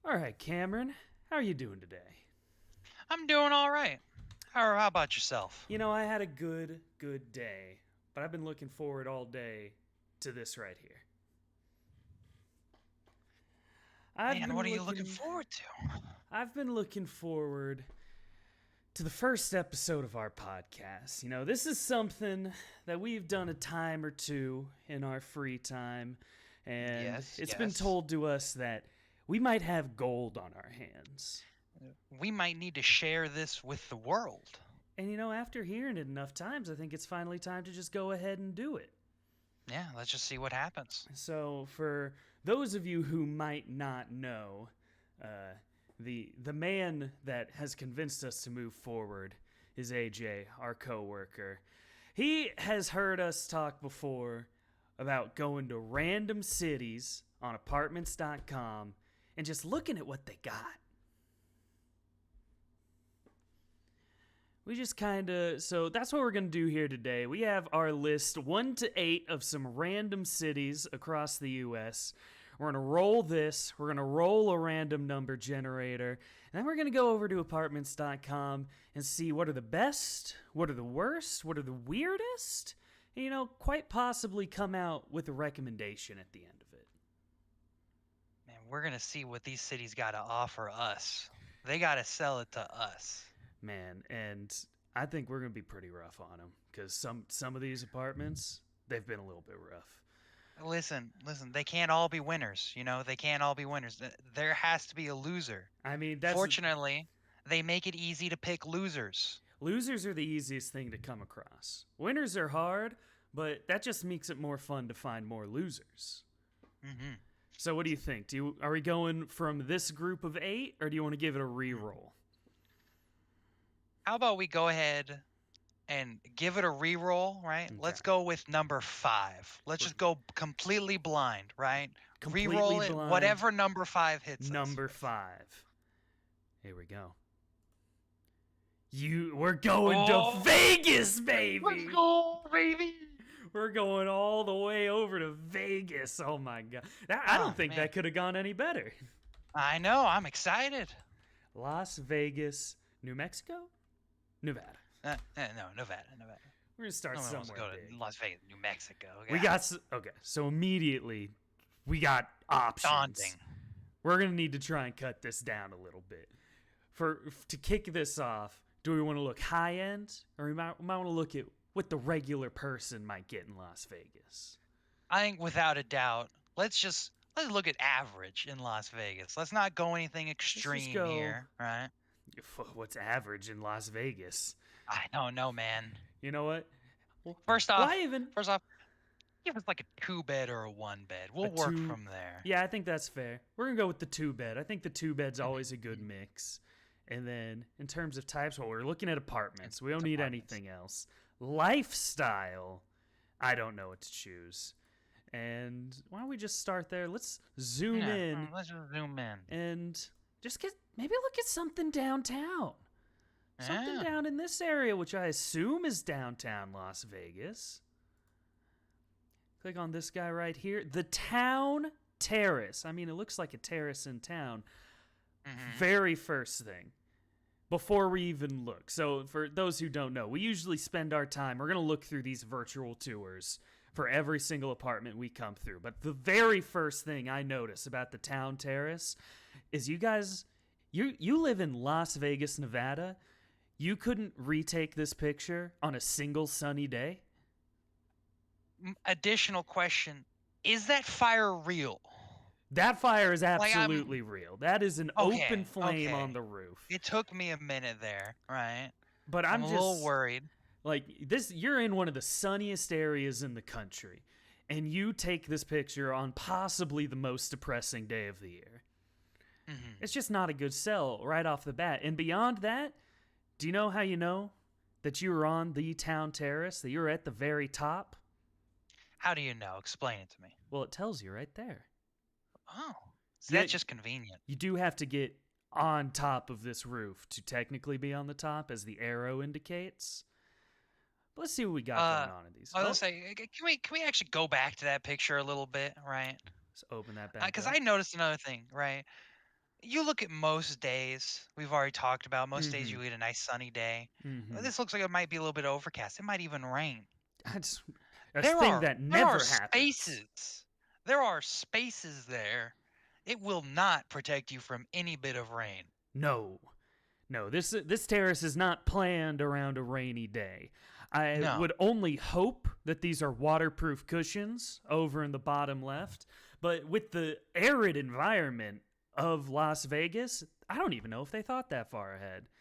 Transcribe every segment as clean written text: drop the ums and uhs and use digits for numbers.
All right, Cameron, how are you doing today? I'm doing all right. How about yourself? I had a good day, but I've been looking forward all day to this right here. I've Man, what been are you looking looking forward to? I've been looking forward to the first episode of our podcast. This is something that we've done a time or two in our free time, and Yes, it's been yes. told to us that we might have gold on our hands. We might need to share this with the world. And after hearing it enough times, I think it's finally time to just go ahead and do it. Yeah, let's just see what happens. So, for those of you who might not know, uh, the man that has convinced us to move forward is AJ, our coworker. He has heard us talk before about going to random cities on apartments.com and just looking at what they got. We just so that's what we're going to do here today. We have our list 1 to 8 of some random cities across the US. We're going to roll this, we're going to roll a random number generator, and then we're going to go over to apartments.com and see what are the best, what are the worst, what are the weirdest, and quite possibly come out with a recommendation at the end of it. Man, we're going to see what these cities got to offer us. They got to sell it to us. Man, and I think we're going to be pretty rough on them because some of these apartments, they've been a little bit rough. Listen, they can't all be winners, They can't all be winners. There has to be a loser. I mean, Fortunately, they make it easy to pick losers. losers are the easiest thing to come across. Winners are hard, but that just makes it more fun to find more losers. Mhm. So what do you think? Are we going from this group of 8 or do you want to give it a re-roll? How about we go ahead and give it a re-roll, right? Okay. Let's go with number 5. Let's We're just go completely blind, right? completely Re-roll it, blind. whatever number 5 hits us Number with. 5. Here we go. We're going to Oh, Vegas, let's baby. go, baby! We're going all the way over to Vegas. Oh my god. I don't Oh think man, that could have gone any better. I know. I'm excited. Las Vegas, New Mexico? Nevada. No, Nevada. We're going to start No one wants to somewhere go to big. Las Vegas, New Mexico. We got okay, so immediately we got options. Daunting. We're going to need to try and cut this down a little bit. To kick this off, do we want to look high end or we might want to look at what the regular person might get in Las Vegas? I think without a doubt, let's look at average in Las Vegas. Let's not go anything Let's just extreme go here, right? what's average in Las Vegas. I don't know, man. You know what? Well, First why off, even first off, give us like a 2 bed or a 1 bed. a We'll work two? from there. Yeah, I think that's fair. We're gonna go with the 2 bed. I think the 2 bed's always a good mix. And then in terms of types, well, we're looking at apartments. We don't It's need apartments. anything else. Lifestyle, I don't know what to choose. And why don't we just start there? Let's zoom Yeah, in let's just zoom in. and just maybe look at something downtown. Something Yeah. down in this area, which I assume is downtown Las Vegas. Click on this guy right here. The Town Terrace. I mean, it looks like a terrace in town. Very first thing. Before we even look. So, for those who don't know, we usually spend our time, we're going to look through these virtual tours for every single apartment we come through. But the very first thing I notice about the Town Terrace is you guys, you live in Las Vegas, Nevada. You couldn't retake this picture on a single sunny day? Additional question: is that fire real? That fire is Like absolutely real. That is an open okay, flame on okay. the roof. It took me a minute there, right? But I'm I'm a little just worried. like this you're in one of the sunniest areas in the country and you take this picture on possibly the most depressing day of the year. It's just not a good sell right off the bat. And beyond that, do you know how you know that you were on the town terrace, that you were at the very top? How do you know? Explain it to me. Well, it tells you right there. Oh, so Yeah, that's just convenient. you do have to get on top of this roof to technically be on the top, as the arrow indicates. But let's see what we got going on in these. I was Oh, gonna say, can we actually go back to that picture a little bit, right? let's open that back Because up. I noticed another thing, right? you look at most days, we've already talked about, most days Mm-hmm. you get a nice sunny day. Mm-hmm. This looks like it might be a little bit overcast. It might even rain. That's a There thing are that there are never happens. spaces. There are spaces there. It will not protect you from any bit of rain. No, no. This terrace is not planned around a rainy day. I No. would only hope that these are waterproof cushions over in the bottom left. But with the arid environment of Las Vegas, I don't even know if they thought that far ahead. I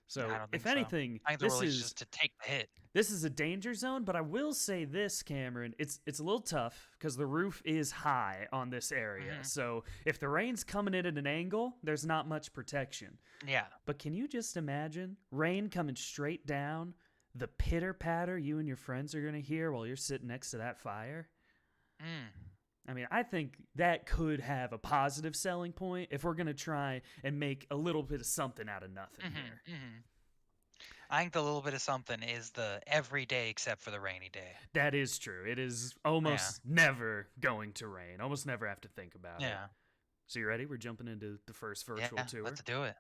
So, don't if think so. anything, I think the rule is just to take the hit. this is a danger zone, but I will say this, Cameron, it's a little tough because the roof is high on this area. Hmm. So if the rain's coming in at an angle, there's not much protection. Yeah. But can you just imagine rain coming straight down, the pitter patter you and your friends are gonna hear while you're sitting next to that fire? Mm. I mean, I think that could have a positive selling point if we're gonna try and make a little bit of something out of nothing here. Hmm. Hmm. I think the little bit of something is the every day except for the rainy day. That is true. It is Yeah. almost never going to rain. Almost never have to think about it. Yeah. So you ready? We're jumping into the first virtual Yeah. tour. Let's do it.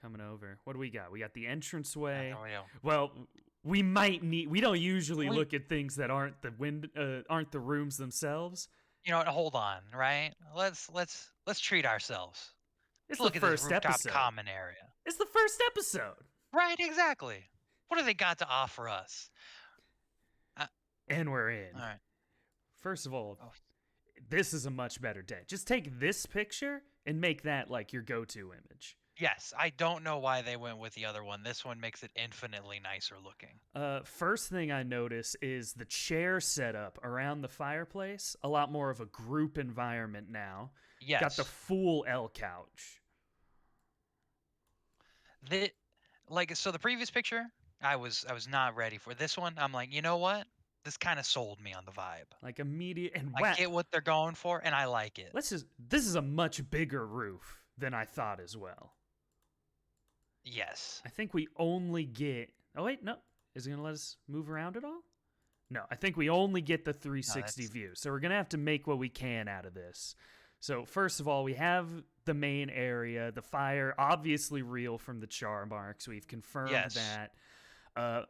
Coming over. What do we got? We got the Yeah, entranceway. there we go. Well, we might need. We don't usually We, look at things that aren't the rooms themselves. you know what? Hold on, right? Let's treat ourselves. It's Let's the look at this first rooftop episode. common area. It's the first episode, Right, exactly. What do they got to offer us? Uh, and we're in. all right. First of all, Oh, this is a much better day. Just take this picture and make that like your go-to image. yes, I don't know why they went with the other one. This one makes it infinitely nicer looking. First thing I notice is the chair setup around the fireplace. A lot more of a group environment now. Got the Yes. full L couch, The so the previous picture, I was not ready for. This one, I'm like, you know what? This kind of sold me on the vibe. like immediate and I wow. get what they're going for, and I like it. This is a much bigger roof than I thought as well. Yes. I think we only get. Oh wait, no. Is it gonna let us move around at all? No, I think we only get the No, 360 that's view. So we're gonna have to make what we can out of this. So first of all, we have the main area, the fire, obviously real from the char marks. We've confirmed yes. that. Uh,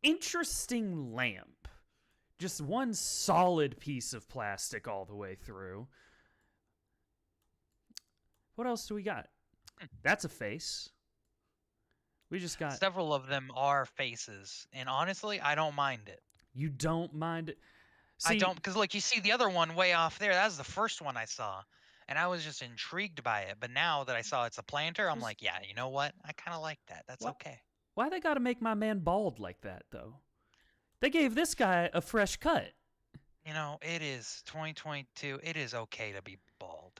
interesting lamp. Just one solid piece of plastic all the way through. What else do we got? Hmm. That's a face. We just got. Several of them are faces, and honestly, I don't mind it. You don't mind it. I See, don't because like you see the other one way off there. That was the first one I saw, and I was just intrigued by it. But now that I saw it's a planter, I'm like, yeah, you know what? I kind of like that. That's what? okay. Why they gotta make my man bald like that, though? They gave this guy a fresh cut. You know, it is 2022. It is okay to be bald.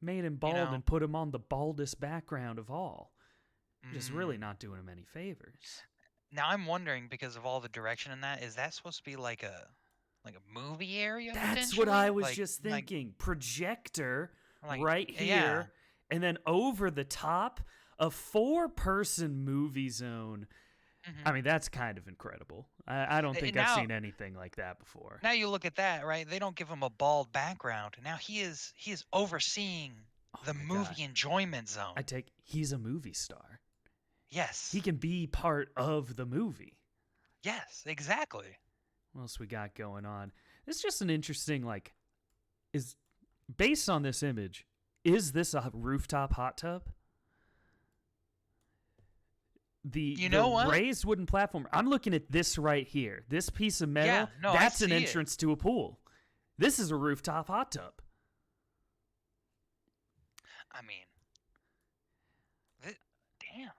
Made him You bald know. and put him on the baldest background of all. Just really Mm. not doing him any favors. Now I'm wondering because of all the direction in that, is that supposed to be like a movie area That's what I potentially? was just Like thinking. Projector like right yeah. here, and then over the top, a 4-person movie zone. I Hmm. mean, that's kind of incredible. I don't think I've Now seen anything like that before. now you look at that, right? They don't give him a bald background. Now he is overseeing Oh the my god. movie enjoyment zone. He's a movie star. He Yes. can be part of the movie. Yes, exactly. What else we got going on? It's just an interesting is based on this image, is this a rooftop hot tub? You The know what? raised wooden platform. I'm looking at this right here. This piece of metal, Yeah, no, I that's an see it. entrance to a pool. This is a rooftop hot tub. I mean, damn.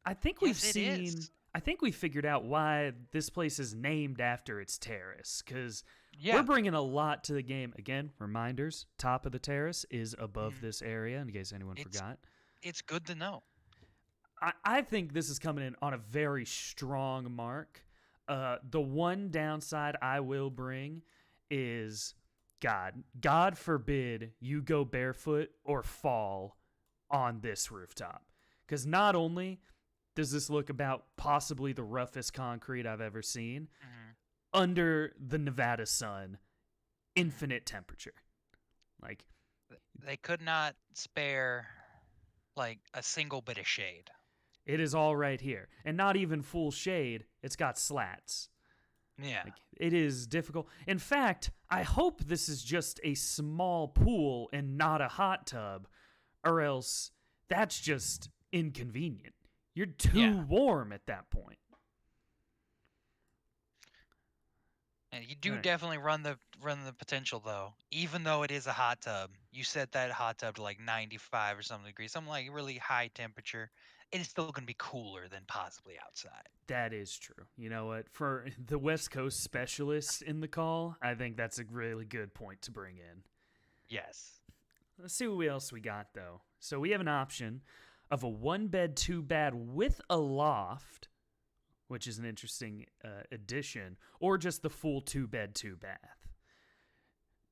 I think we've Yes, it seen is. I think we figured out why this place is named after its terrace cuz we're Yeah. bringing a lot to the game. Again, reminders, top of the terrace is above Mhm. this area in case anyone It's forgot. it's good to know. I think this is coming in on a very strong mark. The one downside I will bring is God. God forbid you go barefoot or fall on this rooftop. Because not only does this look about possibly the roughest concrete I've ever seen, Mhm. under the Nevada sun, infinite temperature. Like, They could not spare like a single bit of shade. It is all right here. And not even full shade, it's got slats. Yeah. Like, it is difficult. In fact, I hope this is just a small pool and not a hot tub, or else that's just inconvenient. You're too Yeah. warm at that point. And you All do right. definitely run the potential though. Even though it is a hot tub, you set that hot tub to like 95 or something degrees, something like really high temperature. It is still going to be cooler than possibly outside. That is true. You know what? For the West Coast specialist in the call, I think that's a really good point to bring in. Yes. Let's see what else we got, though. So we have an option of a one bed, two bath with a loft, which is an interesting addition, or just the full two bed, two bath.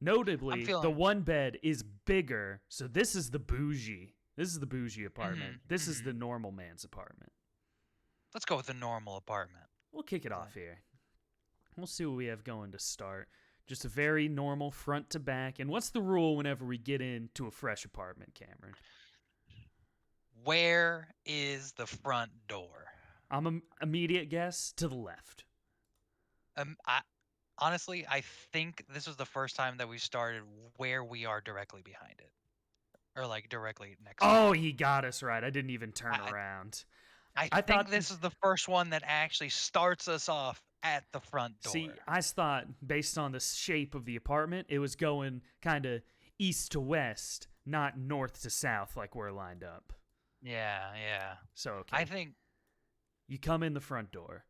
I'm Notably, the feeling. one bed is bigger, so this is the bougie. This is the bougie apartment. Hmm. This is Hmm. the normal man's apartment. Let's go with the normal apartment. We'll kick it off here. We'll see what we have going to start. Just a very normal front to back. And what's the rule whenever we get into a fresh apartment, Cameron? Where is the front door? I'm an immediate guess to the left. I honestly, I think this was the first time that we started where we are directly behind it, or like directly next to Oh, it. he got us right. I didn't even turn I around. I I think thought, this is the first one that actually starts us off at the front see, door. I thought based on the shape of the apartment, it was going kind of east to west, not north to south like we're lined up. Yeah, yeah. So, I okay. think. You come in the front door.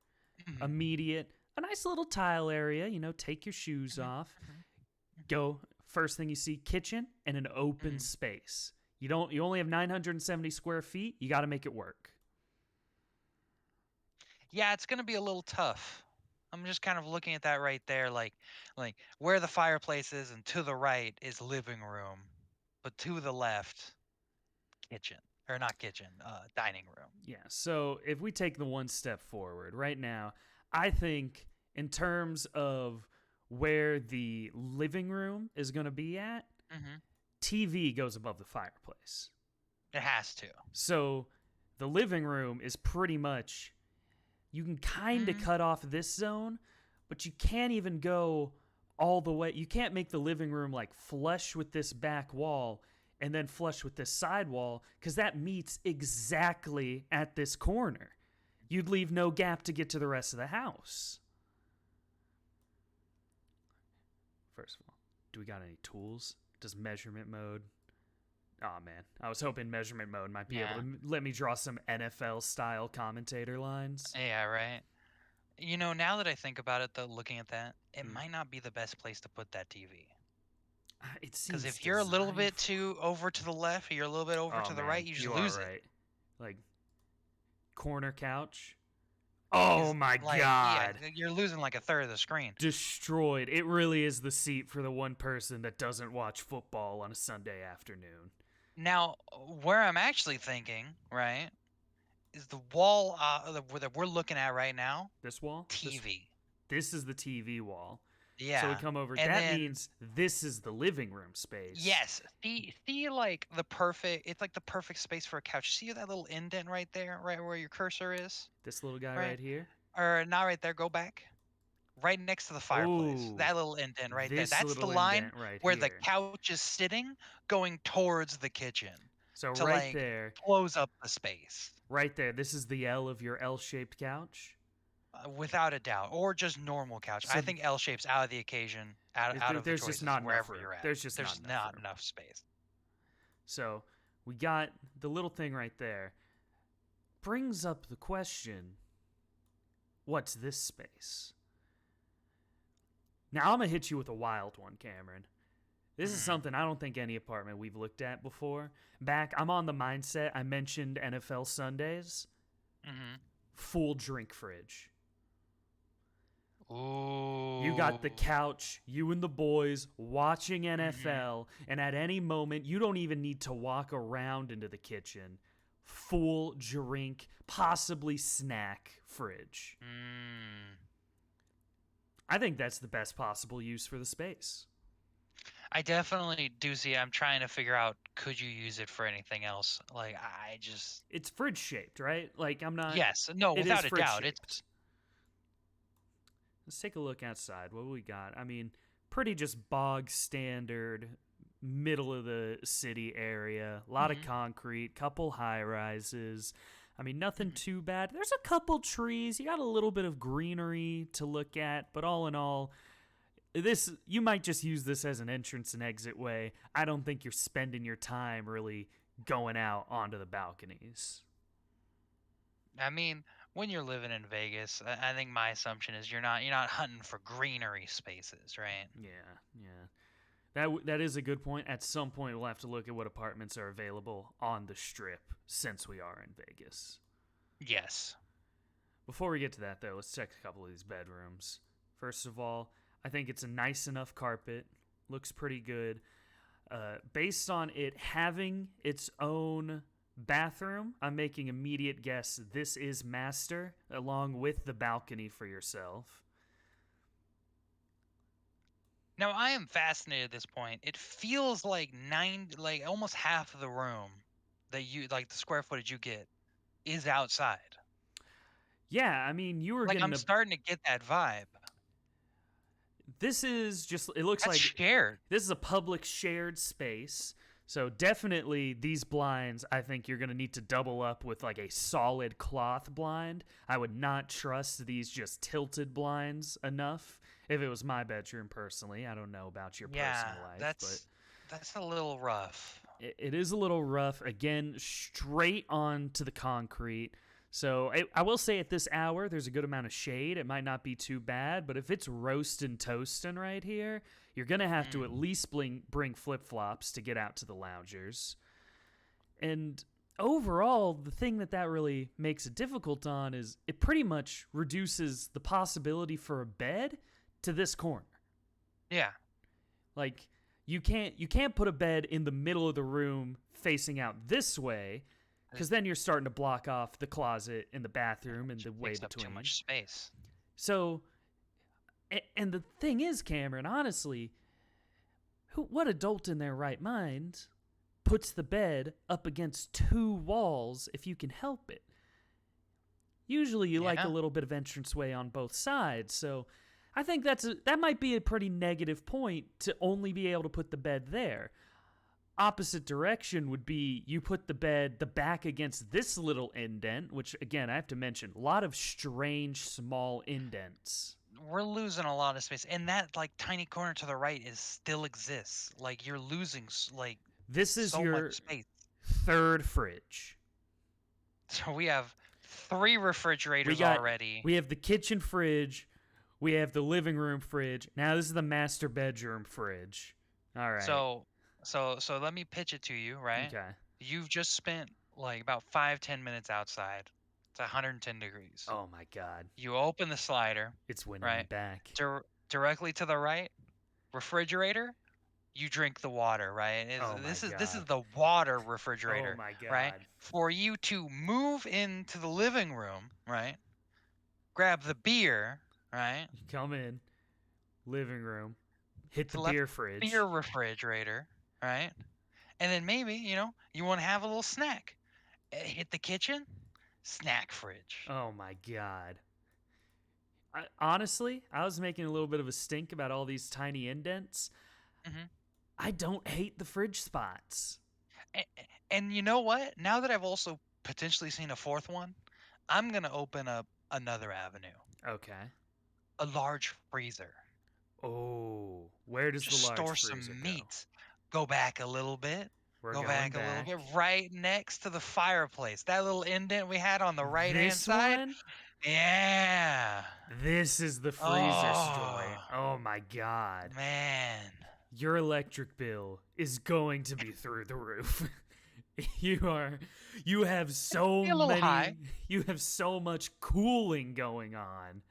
Mhm, Immediate, a nice little tile area, take your shoes mhm, off. mhm, Go, first thing you see, kitchen and an open mhm. space. You only have 970 square feet. You got to make it work. Yeah, it's gonna be a little tough. I'm just kind of looking at that right there, like where the fireplace is, and to the right is living room, but to the left, kitchen, or not kitchen, dining room. Yeah. So if we take the one step forward right now, I think in terms of where the living room is going to be at, Hmm. TV goes above the fireplace. It has to. So the living room is pretty much, you can kind of Hmm. cut off this zone, but you can't even go all the way. You can't make the living room like flush with this back wall and then flush with this side wall because that meets exactly at this corner. You'd leave no gap to get to the rest of the house. First of all, do we got any tools? Does measurement mode? Oh man, I was hoping measurement mode might be able Yeah. to let me draw some NFL style commentator lines. Yeah, right. Now that I think about it, though, looking at that, it Mm. might not be the best place to put that TV. It Because seems if you're a little designed bit for. too over to the left, or you're a little bit over Oh to the right, man, you just you are lose it. right. Like corner couch. Oh Is my like, yeah, god. you're losing like a third of the screen. Destroyed. It really is the seat for the one person that doesn't watch football on a Sunday afternoon. Now, where I'm actually thinking, right, is the wall that we're looking at right now, This wall? TV. This is the TV wall. So we Yeah. come over. And That then means this is the living room space. yes, see like it's like the perfect space for a couch. See that little indent right there, right where your cursor is, This little guy right? right here. Or not right there, go back. Right next to the fireplace. Oh, That little indent right there. this That's the little line indent right where the here. couch is sitting going towards the kitchen So to right like there, close up the space. right there. This is the L of your L-shaped couch. Without a doubt, or just normal couch. I So think L shapes out of the occasion, out of the there's just choices not enough wherever room. you're at. There's just There's not just enough not room. enough space. So we got the little thing right there. Brings up the question, what's this space? Now I'm going to hit you with a wild one, Cameron. This is Hmm. something I don't think any apartment we've looked at before. I'm on the mindset, I mentioned NFL Sundays. Hmm. Full drink fridge. You got the Ooh. couch, you and the boys watching Hmm. NFL, and at any moment, you don't even need to walk around into the kitchen. Full drink, possibly snack fridge. Mm. I think that's the best possible use for the space. I definitely do see. I'm trying to figure out, could you use it for anything else? Like, I just, It's fridge shaped, right? Like I'm not. yes, no, It is without a fridge doubt. shaped. Let's take a look outside. What do we got? I mean, pretty just bog standard, middle of the city area. A lot of Mhm, concrete, couple high rises. I mean, nothing mhm. too bad. There's a couple trees. You got a little bit of greenery to look at, but all in all, this you might just use this as an entrance and exit way. I don't think you're spending your time really going out onto the balconies. I mean, when you're living in Vegas, I think my assumption is you're not hunting for greenery spaces, right? Yeah, yeah. That is a good point. At some point, we'll have to look at what apartments are available on the strip since we are in Vegas. Yes. Before we get to that, though, let's check a couple of these bedrooms. First of all, I think it's a nice enough carpet. Looks pretty good. Based on it having its own bathroom, I'm making immediate guess this is master, along with the balcony for yourself. Now I am fascinated at this point. It feels like like almost half of the room that you like the square footage you get is outside. Yeah, I mean, you were Like getting I'm a. starting to get that vibe. This is just. It looks That's like shared. this is a public shared space. So definitely these blinds, I think you're going to need to double up with like a solid cloth blind. I would not trust these just tilted blinds enough. If it was my bedroom personally, I don't know about your Yeah, personal life, but that's a little rough. it is a little rough. Again, straight onto the concrete. So I will say at this hour, there's a good amount of shade. It might not be too bad, but if it's roasting toasting right here, you're gonna have to at Mm. least bring flip flops to get out to the loungers. And overall, the thing that really makes it difficult on is it pretty much reduces the possibility for a bed to this corner. Yeah. Like you can't put a bed in the middle of the room facing out this way It because then you're starting to block off the closet and the bathroom and the just way takes up too between. much space. So, and the thing is, Cameron, honestly, what adult in their right mind puts the bed up against two walls if you can help it? Usually, you like a Yeah. little bit of entranceway on both sides. So, I think that might be a pretty negative point to only be able to put the bed there. Opposite direction would be you put the back against this little indent, which again I have to mention, a lot of strange small indents. We're losing a lot of space, and that like tiny corner to the right is still exists. Like you're losing like This is so much your space. third fridge. So we have three We refrigerators got already. we have the kitchen fridge, we have the living room fridge. Now this is the master bedroom fridge. All right. So let me pitch it to you, right? Okay. You've just spent like about 5-10 minutes outside. It's 110 degrees. Oh my god. You open the slider, It's winning me right? back. Directly to the right, refrigerator. You drink the water, right? Oh my This is god. the water Oh refrigerator, my right? god. For you to move into the living room, right? Grab the beer, right? You come in, living room, hit To the the left, beer fridge. beer refrigerator, right? And then maybe, you want to have a little snack. Hit the kitchen, snack fridge. Oh my god. Honestly, I was making a little bit of a stink about all these tiny indents. Hmm. I don't hate the fridge spots. And, and you know what? Now that I've also potentially seen a fourth one, I'm going to open up another avenue. Okay. A large freezer. Oh, where does the Just large store freezer some go? meat. Go back a little bit. We're Go going back a little back. bit. Right next to the fireplace. That little indent we had on the right hand This side. one? Yeah. This is the freezer story. Oh, Oh my god. man. Your electric bill is going to be through the roof. you are you have so Be a little many high. you have so much cooling going on.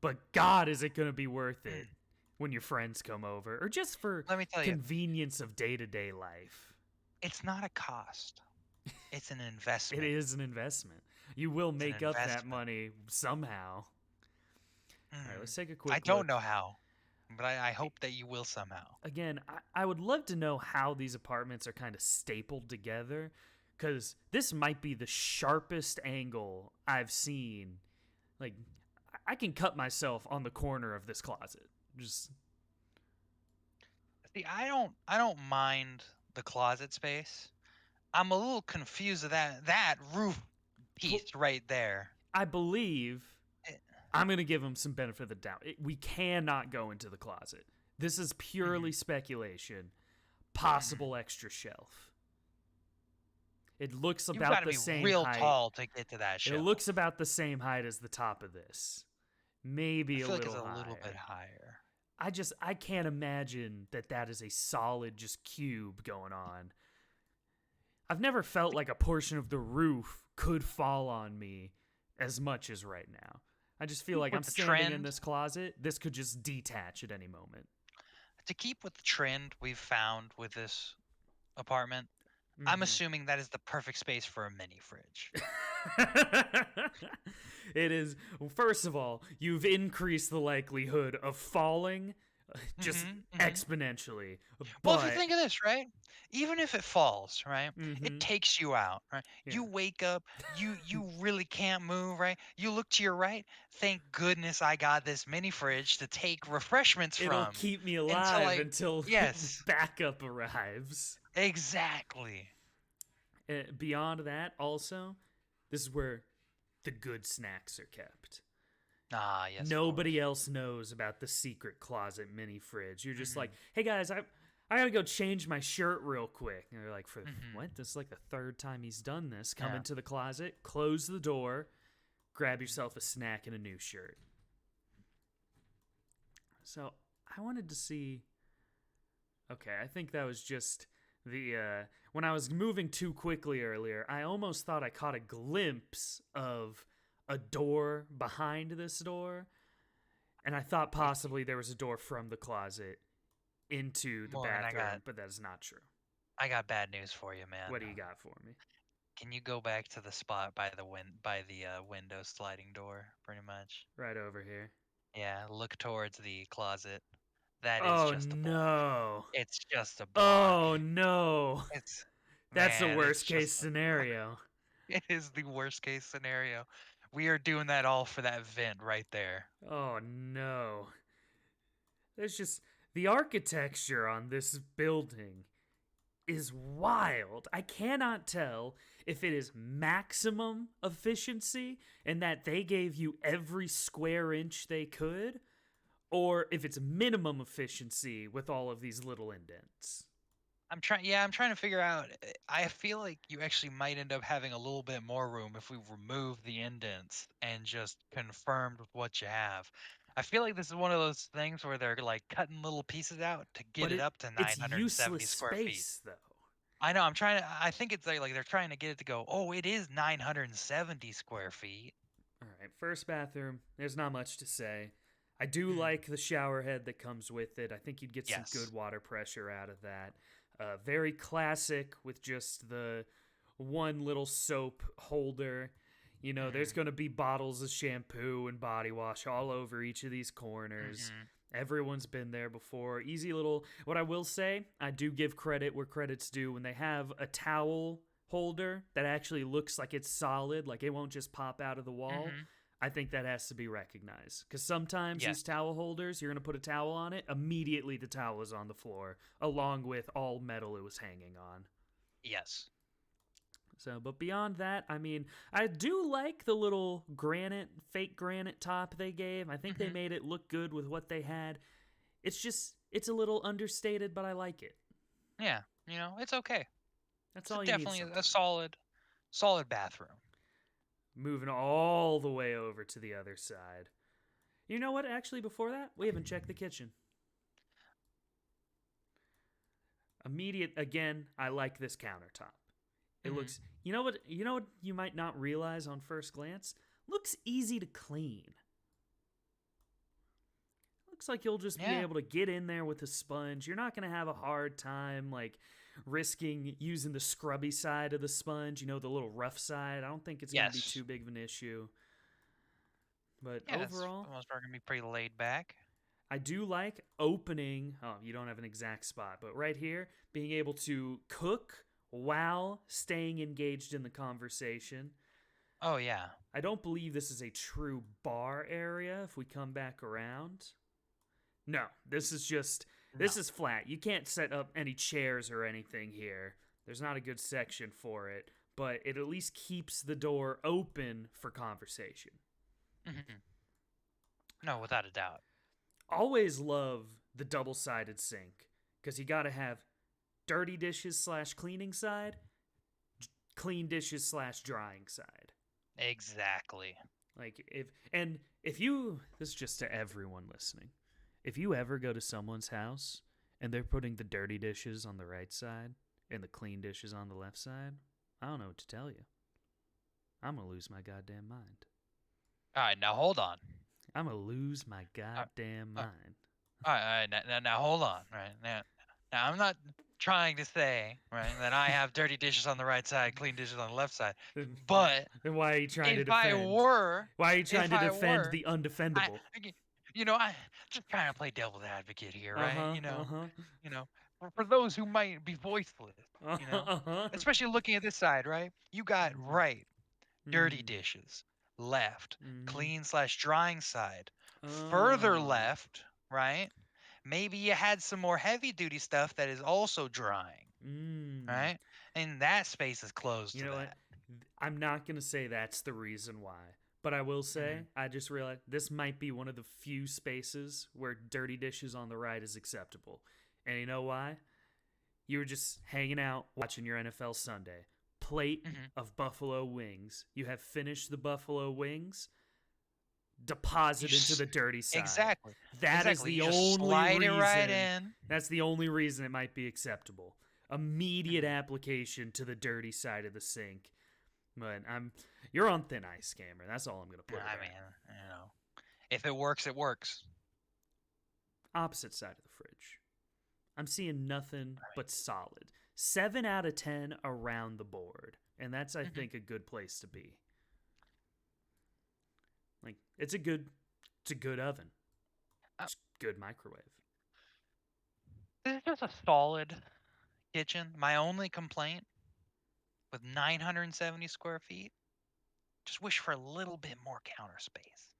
But god is it going to be worth it when your friends come over or just for Let me tell you, convenience of day-to-day life. it's not a cost. It's an It investment. is an investment. You will It's an make up that investment. money somehow. All right, Mm. let's take a I quick don't look. know how, but I hope that you will somehow. Again, I would love to know how these apartments are kind of stapled together, because this might be the sharpest angle I've seen. Like, I can cut myself on the corner of this closet. Just See, I don't mind the closet space. I'm a little confused of that roof well, piece right there. I believe Eh, I'm going to give him some benefit of the doubt. We cannot go into the closet. This is purely mhm, speculation. mhm. Possible extra shelf. It looks You've got about to the be same real height. tall to get to that It looks shelf. about the same height as the top of this. I Maybe a feel like it's little a little bit higher. higher. I can't imagine that is a solid just cube going on. I've never felt like a portion of the roof could fall on me as much as right now. I just feel Keep like I'm with the standing in trend, this closet. This could just detach at any moment. to keep with the trend we've found with this apartment, I'm Mm-hmm. assuming that is the perfect space for a mini fridge. It is, first of all, you've increased the likelihood of falling just Mhm, mhm. exponentially. Well, if you But, think of this, right? Even if it falls, right? It mm-hmm, takes you out, right? yeah, You wake up, you really can't move, right? You look to your right. Thank goodness I got this mini fridge to take refreshments it'll from keep me until alive I until yes, backup arrives. exactly. Beyond that, also, this is where the good snacks are kept. Ah, yes, of Nobody course. else knows about the secret closet mini fridge. You're just like, Mhm. hey guys, I gotta go change my shirt real quick. And they're like, for Mhm. what? This is like the third time he's done this. Come Yeah. into the closet, close the door, grab Mhm. yourself a snack and a new shirt. So I wanted to see. Okay, I think that was just the when I was moving too quickly earlier. I almost thought I caught a glimpse of a door behind this door, and I thought possibly there was a door from the closet into the Morgan, bathroom, but that is not true. I got bad news for you, man. What do you got for me? Can you go back to the spot by the window sliding door, pretty much? Right over here. Yeah, look towards the closet. That is Oh just a block. no. It's just a block. Oh no. It's That's the man, it's worst just case a block. scenario. It is the worst case scenario. We are doing that all for that vent right there. Oh no. There's just the architecture on this building is wild. I cannot tell if it is maximum efficiency and that they gave you every square inch they could, or if it's minimum efficiency with all of these little indents. I'm trying to figure out. I feel like you actually might end up having a little bit more room if we remove the indents and just confirmed with what you have. I feel like this is one of those things where they're like cutting little pieces out to get But it up to it's 970 useless square feet. space though. I know. I think it's like they're trying to get it to go. Oh, it is 970 square feet. All right, first bathroom. There's not much to say. I do Hmm. like the shower head that comes with it. I think you'd get some good Yes. water pressure out of that. Very classic with just the one little soap holder. You know, there's Hmm. going to be bottles of shampoo and body wash all over each of these corners. Hmm. Everyone's been there before. Easy little. What I will say, I do give credit where credit's due. When they have a towel holder that actually looks like it's solid, like it won't just pop out of the wall, Hmm. I think that has to be recognized. Because sometimes Yes. these towel holders, you're going to put a towel on it, immediately the towel is on the floor, along with all metal it was hanging on. Yes. So, but beyond that, I mean, I do like the little granite, fake granite top they gave. I think they Hmm. made it look good with what they had. It's just, it's a little understated, but I like it. Yeah. It's okay. That's It's all you need definitely a sometimes. solid bathroom. Moving all the way over to the other side. You know what? Actually, before that, we haven't checked the kitchen. Immediate, again, I like this countertop. It Hmm. looks, you know what you might not realize on first glance? Looks easy to clean. Looks like you'll just be Yeah. able to get in there with a sponge. You're not going to have a hard time like risking using the scrubby side of the sponge, the little rough side. I don't think it's going to be Yes. too big of an issue. But Yeah, it's for overall, the most part gonna be pretty laid back. I do like opening. Oh, you don't have an exact spot, but right here, being able to cook while staying engaged in the conversation. Oh yeah. I don't believe this is a true bar area if we come back around. No, No. this is flat. You can't set up any chairs or anything here. There's not a good section for it, but it at least keeps the door open for conversation. Hmm. No, without a doubt. Always love the double-sided sink because you got to have dirty dishes slash cleaning side, clean dishes slash drying side. Exactly. Like if you, this is just to everyone listening, if you ever go to someone's house and they're putting the dirty dishes on the right side and the clean dishes on the left side, I don't know what to tell you. I'm gonna lose my goddamn mind. All right, now hold on. I'm gonna lose my Uh, goddamn uh, mind. all right, now hold on. Right now, I'm not trying to say right that I have dirty dishes on the right side, clean dishes on the left side. Then, But then why are you trying to if I defend? were, Why are you trying if to I defend were, the I, undefendable? I just trying to play devil's advocate here, Uh right? huh. Uh huh. For those who might be voiceless, Uh huh. Uh huh. especially looking at this side, right? You got right, dirty Mm. dishes, left, Mm. clean slash drying side, further Oh. left, right? Maybe you had some more heavy duty stuff that is also drying, Mm. right? And that space is closed You to know what? that. I'm not going to say that's the reason why. But I will say, Hmm. I just realized this might be one of the few spaces where dirty dishes on the right is acceptable. And you know why? You were just hanging out watching your NFL Sunday. Plate Hmm. of buffalo wings. You have finished the buffalo wings, You deposit into s- the dirty side. exactly, That is exactly. You the just only slide it right reason. in. That's the only reason it might be acceptable. Immediate Hmm. application to the dirty side of the sink. But you're on thin ice, Cameron. That's all I'm gonna put it I mean, at. if it works, it works. Opposite side of the fridge. I'm seeing nothing I but solid. 7 out of 10 around the board, and that's I mean, think a good place to be. Like it's a good oven. uh, It's good microwave. this is just a solid kitchen. My only complaint with 970 square feet, just wish for a little bit more counter space.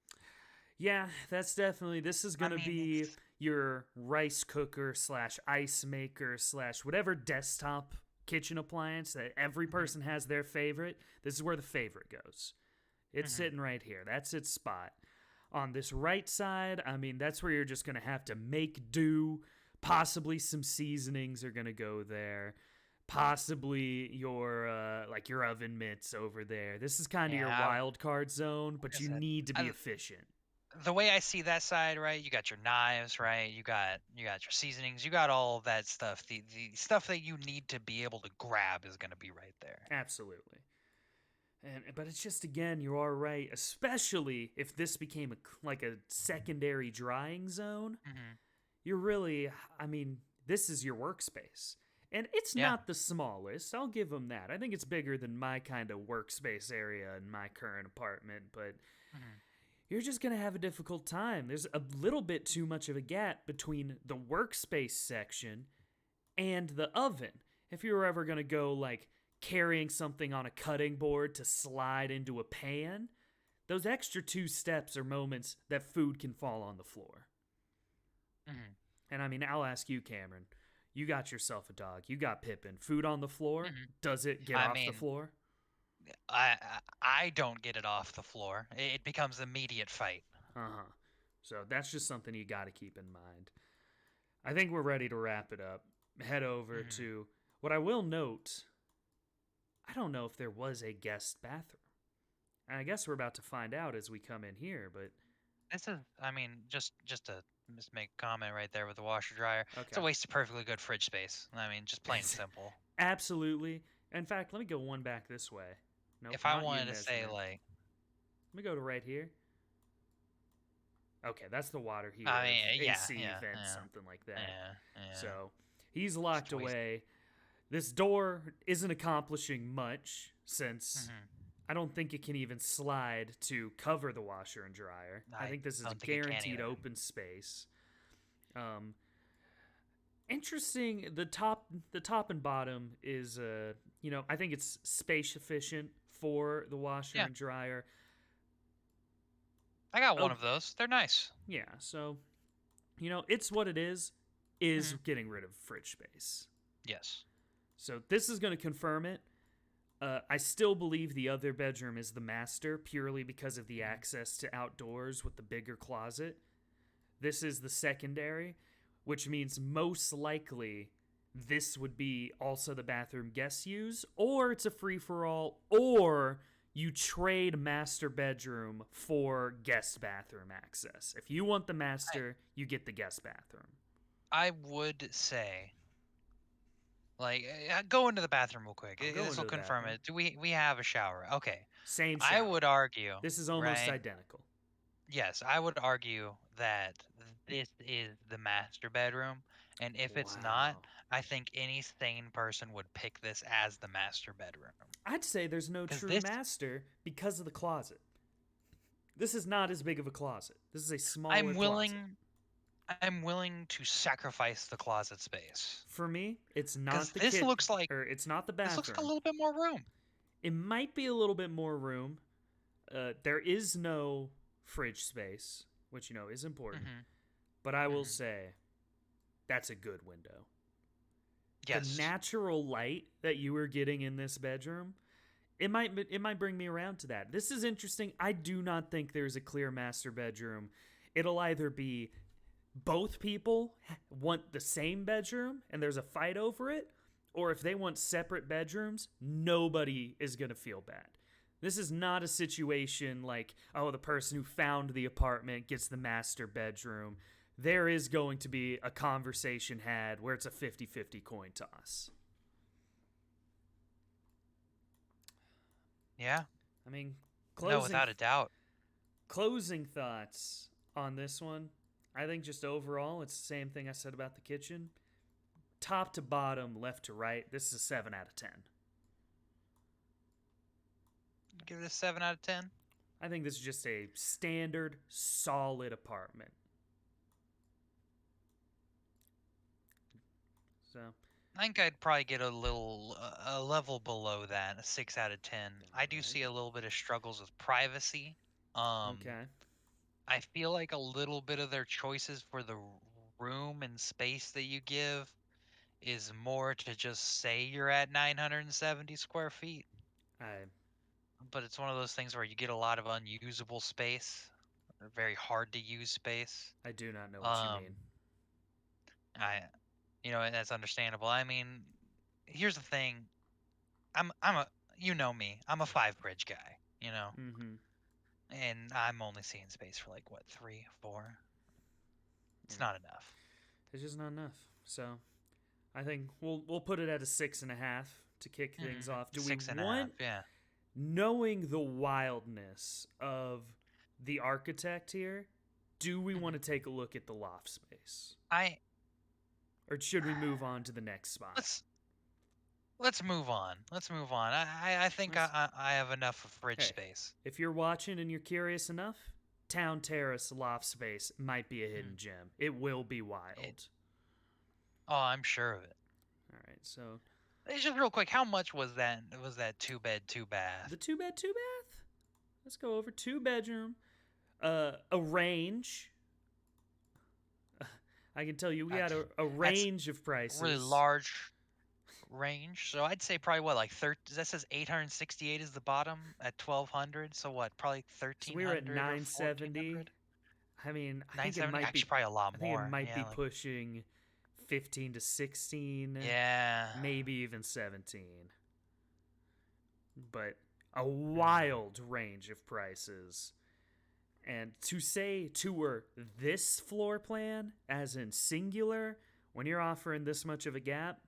Yeah, that's definitely. This is I gonna mean, be it's your rice cooker slash ice maker slash whatever desktop kitchen appliance that every hmm person has their favorite. This is where the favorite goes. It's hmm sitting right here. That's its spot. On this right side, I mean, that's where you're just gonna have to make do. Possibly some seasonings are gonna go there. Possibly your like your oven mitts over there. This is kind of your yeah. wild card zone, Like but I you said, need to be I, efficient. the way I see that side, right? You got your knives, right? You got your seasonings, you got all that stuff. The stuff that you need to be able to grab is gonna be right there. Absolutely. And but it's just again, you are right, especially if this became like a secondary drying zone. Hmm. You're really, I mean, this is your workspace. And it's Yeah. not the smallest. I'll give them that. I think it's bigger than my kind of workspace area in my current apartment, but Hmm. you're just going to have a difficult time. There's a little bit too much of a gap between the workspace section and the oven. If you were ever going to go like carrying something on a cutting board to slide into a pan, those extra 2 steps are moments that food can fall on the floor. Hmm. And I mean, I'll ask you, Cameron. You got yourself a dog. You got Pippin. Food on the floor. Hmm. Does it get I off the mean, floor? I don't get it off the floor. It becomes immediate fight. Uh huh. So that's just something you got to keep in mind. I think we're ready to wrap it up. Head over Hmm. to what I will note. I don't know if there was a guest bathroom. And I guess we're about to find out as we come in here, but This is, I mean, just make a comment right there with the washer dryer. It's okay. a waste of perfectly good fridge space. I mean, just plain and simple. Absolutely. In fact, let me go one back this way. Nope, If I not you wanted to say measurement. like, Let me go to right here. Okay, that's the water I heater, mean, yeah, AC yeah, vent, yeah, something like that. yeah, yeah. So he's Just locked a waste. away. This door isn't accomplishing much since Hmm. I don't think it can even slide to cover the washer and dryer. I I think this is a don't think it can guaranteed either. open space. Um, interesting. The top and bottom is I think it's space efficient for the washer Yeah, and dryer. I got one Okay, of those. They're nice. yeah. So it's what it is Hmm. getting rid of fridge space. Yes. So this is going to confirm it. I still believe the other bedroom is the master purely because of the Hmm. access to outdoors with the bigger closet. This is the secondary, which means most likely this would be also the bathroom guests use, or it's a free for all, or you trade master bedroom for guest bathroom access. If you want the I master, you get the guest bathroom. I would say, like, go into the bathroom real quick. I'll go This will into the confirm bathroom. it. Do we have a shower? Okay. Same I would shower. argue, This is almost right? identical. Yes, I would argue that this is the master bedroom, and if it's not, Wow. I think any sane person would pick this as the master bedroom. I'd say there's no Because true this, master because of the closet. This is not as big of a closet. This is a I'm smaller closet. willing, I'm willing to sacrifice the closet space. For me, it's Because not the kit or it's not the this looks like a bathroom. little bit more room. It might be a little bit more room. There is no fridge space, which is important. Hmm. But I will Hmm. say that's a good window. The Yes. natural light that you were getting in this bedroom, it might bring me around to that. This is interesting. I do not think there's a clear master bedroom. It'll either be both people want the same bedroom and there's a fight over it, or if they want separate bedrooms, nobody is going to feel bad. This is not a situation like, oh, the person who found the apartment gets the master bedroom. There is going to be a conversation had where it's a 50-50 coin toss. Yeah. I mean, No, closing without a doubt. closing thoughts on this one. I think just overall, it's the same thing I said about the kitchen. Top to bottom, left to right, this is a 7 out of 10. Give it a 7 out of 10. I think this is just a standard, solid apartment. So, I think I'd probably get a level below that, a 6 out of 10. I do alright. see a little bit of struggles with privacy. Um, Okay. I feel like a little bit of their choices for the room and space that you give is more to just say you're at 970 square feet. I But it's one of those things where you get a lot of unusable space, or very hard to use space. I do not know what you Um, mean. I, and that's understandable. I mean, here's the thing. I'm a you know me. I'm a five bridge guy, Mm-hmm. and I'm only seeing space for like what, 3, 4. Yeah. It's not enough. It's just not enough. So I think we'll put it at a 6.5 to kick things Hmm. off. Do we Six and a half. want, Yeah. knowing the wildness of the architect here, do we want Hmm. to take a look at the loft space? I Or should we move on to the next spot? let's let's move on. Let's move on. I think Let's I have enough of fridge Hey, space. if you're watching and you're curious enough, Town Terrace loft space might be a hidden Mhm. gem. It will be It, wild. oh, I'm sure of it. All right, so It's just real quick. How much was that? Was that two bed, two bath? the two bed, two bath. Let's go over 2 bedroom. A range. I can tell you, we That's had a that's range of really prices. large range. So I'd say probably what, like that says 868 is the bottom at 1200. So what, probably So we were at 1300 or 970. 1400? I mean, I think it 970? might Actually, be. probably a lot I think it more. might be Yeah, like pushing 15 to 16, yeah. maybe even 17. But a Mm, wild range of prices. And to say tour this floor plan, as in singular, when you're offering this much of a gap,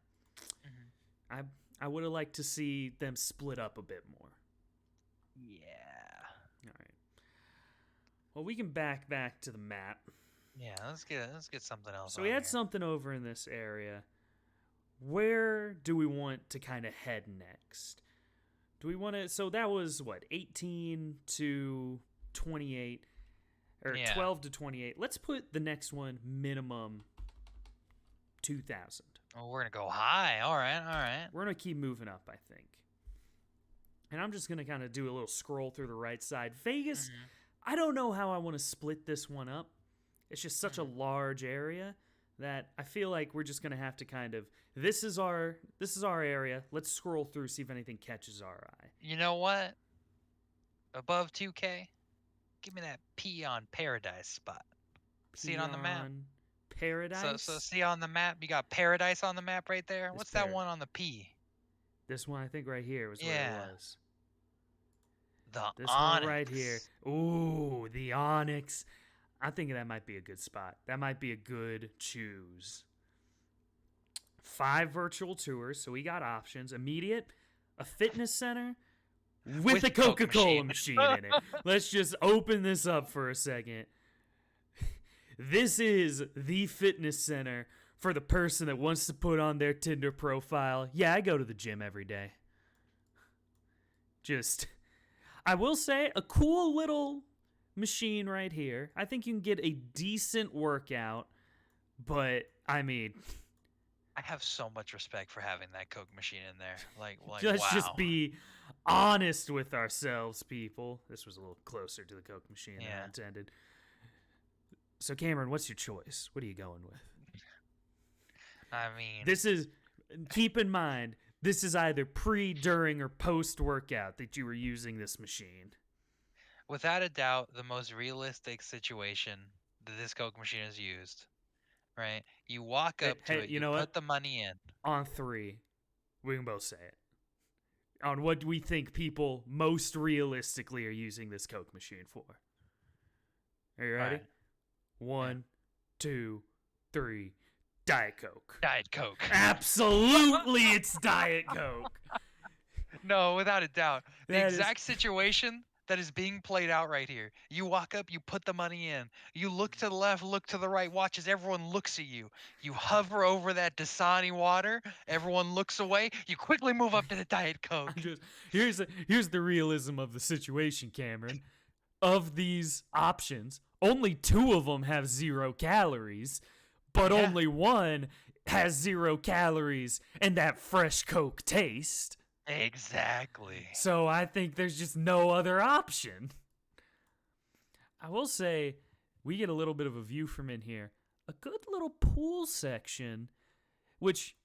mhm. I I would have liked to see them split up a bit more. Yeah. All right. Well, we can back to the map. Yeah. Let's get something else So we on had here. something over in this area. Where do we want to kind of head next? Do we want to? So that was what, 18 to 28, or Yeah. 12 to 28. Let's put the next one minimum 2,000. Oh, we're gonna go high. All right, all right. We're going to keep moving up, I think. And I'm just going to kind of do a little scroll through the right side. Vegas, Mm-hmm. I don't know how I want to split this one up. It's just such a Mm-hmm. large area that I feel like we're just going to have to kind of this is our area. Let's scroll through, see if anything catches our eye. You know what? Above 2K, give me that Peon Paradise spot. See it on the map? Peon So Paradise. see on the map, you got Paradise on the map right there. This What's that paradise. one on the P? This one I think right here was where it Yeah, was. the This one right here. Onyx. Ooh, the Onyx. I'm thinking that might be a good spot. That might be a good choose. 5 virtual tours, so we got options. Immediate, a fitness center with a Coke Coca-Cola machine in it. Let's just open this up for a second. This is the fitness center for the person that wants to put on their Tinder profile. Yeah, I go to the gym every day. I will say, a cool little machine right here. I think you can get a decent workout, but I mean, I have so much respect for having that Coke machine in there. Like let's just wow. be honest with ourselves, people. This was a little closer to the Coke machine than I Yeah. intended. So, Cameron, what's your choice? What are you going with? I mean, This is, keep in mind, this is either pre, during, or post workout that you were using this machine. without a doubt, the most realistic situation that this Coke machine is used, right? You walk up to Hey, it, you you know what? put the money in. On 3, we can both say it. On what we think people most realistically are using this Coke machine for. Are you ready? Right. 1, 2, 3. Diet Coke. Diet Coke. Absolutely, it's Diet Coke. No, without a doubt. The That is exact situation that is being played out right here. You walk up, you put the money in. You look to the left, look to the right, watch as everyone looks at you. You hover over that Dasani water, everyone looks away. You quickly move up to the Diet Coke. here's the realism of the situation, Cameron. Of these options, only 2 of them have 0 calories, but Yeah. only one has 0 calories and that fresh Coke taste. Exactly. So I think there's just no other option. I will say, we get a little bit of a view from in here. A good little pool section, which,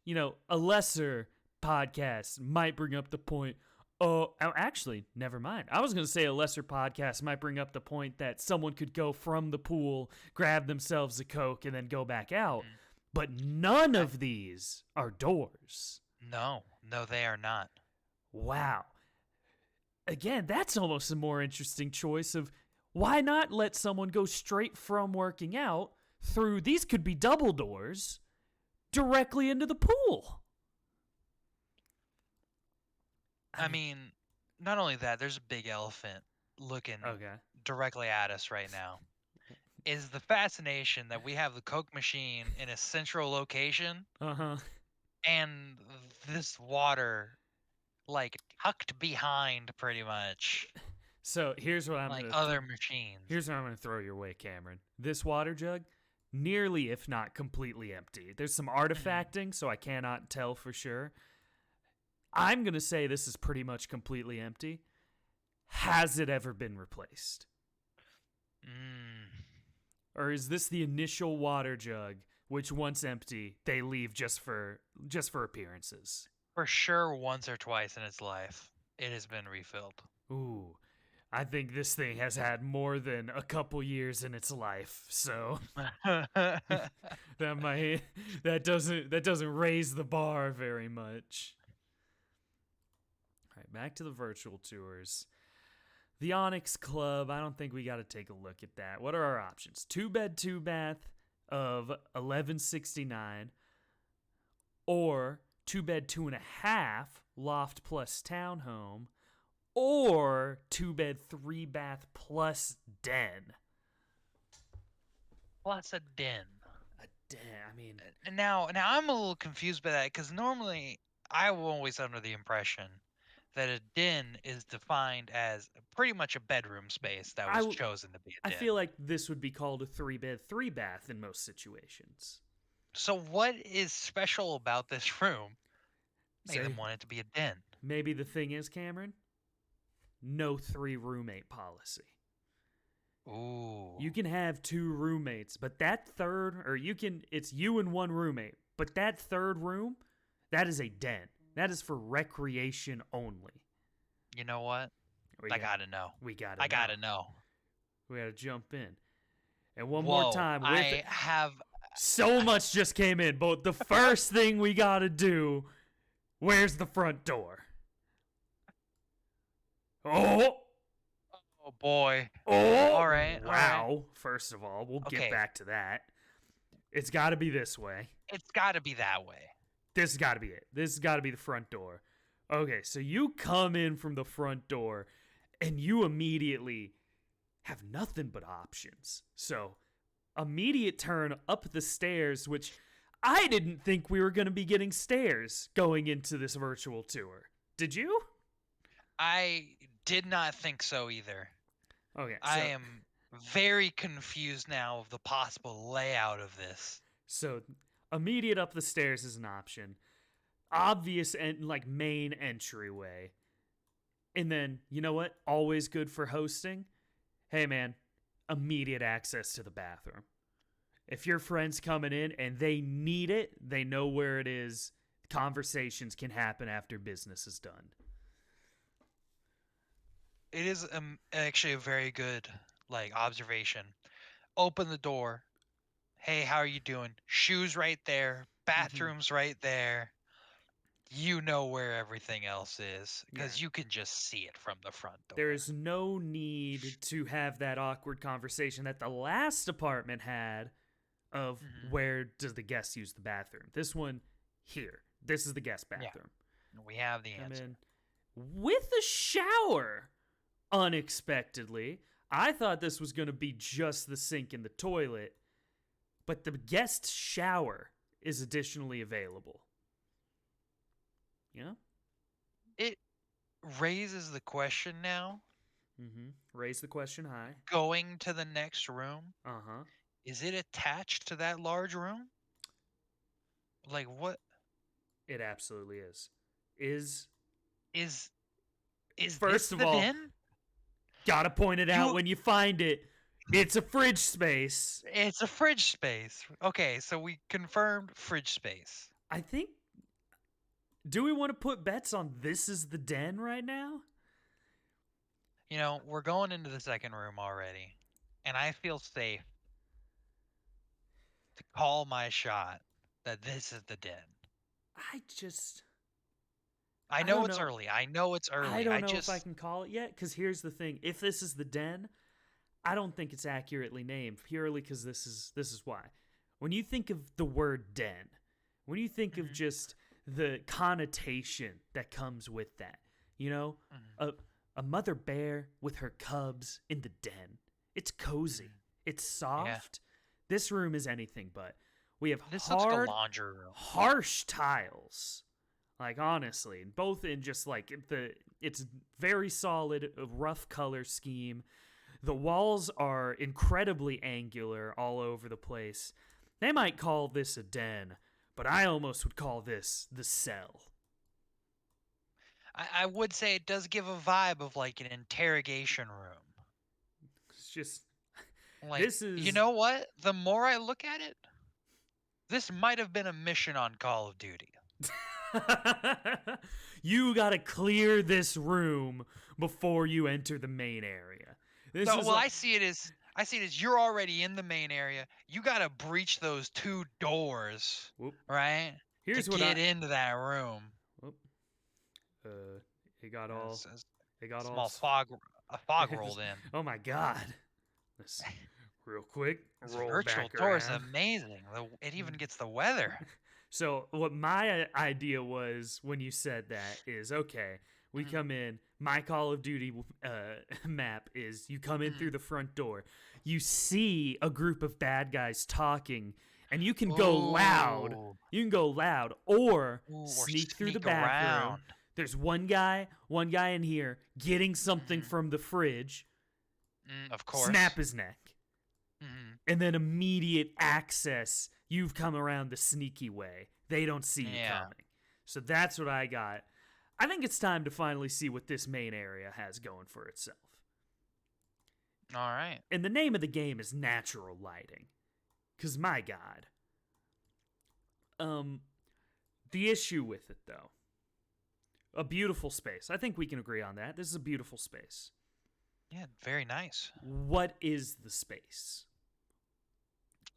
a lesser podcast might bring up the point. Oh, actually, never mind. I was going to say a lesser podcast might bring up the point that someone could go from the pool, grab themselves a Coke, and then go back out. But none of these are doors. No, they are not. Wow. Again, that's almost a more interesting choice of why not let someone go straight from working out through, these could be double doors, directly into the pool. I mean, not only that, there's a big elephant looking directly at us right now. Is the fascination that we have the Coke machine in a central location and this water like tucked behind pretty much. So here's what I'm like gonna other machines. Here's what I'm gonna throw your way, Cameron. This water jug, nearly if not completely empty. There's some artifacting, so I cannot tell for sure. I'm gonna say this is pretty much completely empty. Has it ever been replaced? Or is this the initial water jug, which once empty, they leave just for appearances? For sure, once or twice in its life, it has been refilled. Ooh, I think this thing has had more than a couple years in its life, so that doesn't raise the bar very much. All right, back to the virtual tours. The Onyx Club, I don't think we got to take a look at that. What are our options? 2-bed, 2-bath of $11.69, or 2-bed, 2.5 loft plus townhome, or 2-bed, 3-bath plus den. Plus a den. A den. I mean, now I'm a little confused by that because normally I was always under the impression that a den is defined as pretty much a bedroom space that was chosen to be a den. I feel like this would be called a 3-bed, 3-bath in most situations. So what is special about this room? Made So them want it to be a den. maybe the thing is, Cameron, no 3 roommate policy. Ooh. You can have 2 roommates, but that third, or it's you and 1 roommate, but that third room, that is a den. That is for recreation only. You know what? We I got, gotta know. we gotta I know. gotta know. We gotta jump in. And one more Whoa. time with I have. so much just came in. But the first thing we gotta do, where's the front door? Oh! Oh boy. Oh! All right. All right. Wow. First of all, we'll get Okay. back to that. It's gotta be this way. It's gotta be that way. This has gotta be it. This has gotta be the front door. Okay, so you come in from the front door and you immediately have nothing but options. So, immediate turn up the stairs, which I didn't think we were going to be getting stairs going into this virtual tour. Did you? I did not think so either. Okay, I am very confused now of the possible layout of this. so immediate up the stairs is an option. Obvious and like main entryway. And then, you know what? Always good for hosting. Hey man, immediate access to the bathroom. If your friend's coming in and they need it, they know where it is. Conversations can happen after business is done. It is actually a very good observation. Open the door. Hey, how are you doing? Shoes right there. Bathrooms right there. You know where everything else is because you can just see it from the front door. There is no need to have that awkward conversation that the last apartment had of where does the guest use the bathroom. This one, here. This is the guest bathroom. Yeah. We have the answer. In with a shower. Unexpectedly, I thought this was going to be just the sink and the toilet, but the guest shower is additionally available. Yeah? It raises the question now. Raise the question high. Going to the next room. Uh-huh. Is it attached to that large room? Like what? It absolutely is. Is First this of the all, den? Gotta point it out when you find it. It's a fridge space. It's a fridge space. Okay, so we confirmed fridge space. I think. Do we want to put bets on this is the den right now? You know, we're going into the second room already, and I feel safe to call my shot that this is the den. I know it's early. I know it's early. I don't know if I can call it yet, because here's the thing. If this is the den, I don't think it's accurately named, purely because this is why. When you think of the word den, when you think of just the connotation that comes with that, you know, a mother bear with her cubs in the den. It's cozy. It's soft. Yeah. This room is anything but. We have looks like a laundry room. Harsh tiles. Like, honestly, both in just like it's very solid, rough color scheme. The walls are incredibly angular all over the place. They might call this a den, but I almost would call this the cell. I would say it does give a vibe of like an interrogation room. It's just like, this is. You know what? The more I look at it, this might have been a mission on Call of Duty. You gotta clear this room before you enter the main area. I see it as you're already in the main area. You gotta breach those 2 doors, right? Here's to get into that room. It got all. A fog rolled in. Oh my god! Let's real quick. This virtual tour is amazing. It even gets the weather. So what my idea was when you said that is, okay, we come in, my Call of Duty map is you come in through the front door, you see a group of bad guys talking, and you can go loud. You can go loud or sneak through the bathroom. Around. There's one guy in here getting something from the fridge. Of course. Snap his neck. and then immediate access. You've come around the sneaky way. They don't see you Yeah. coming. So that's what I got. I think it's time to finally see what this main area has going for itself. All right. And the name of the game is natural lighting. Because, my God. The issue with it, though. A beautiful space. I think we can agree on that. This is a beautiful space. Yeah, very nice. What is the space?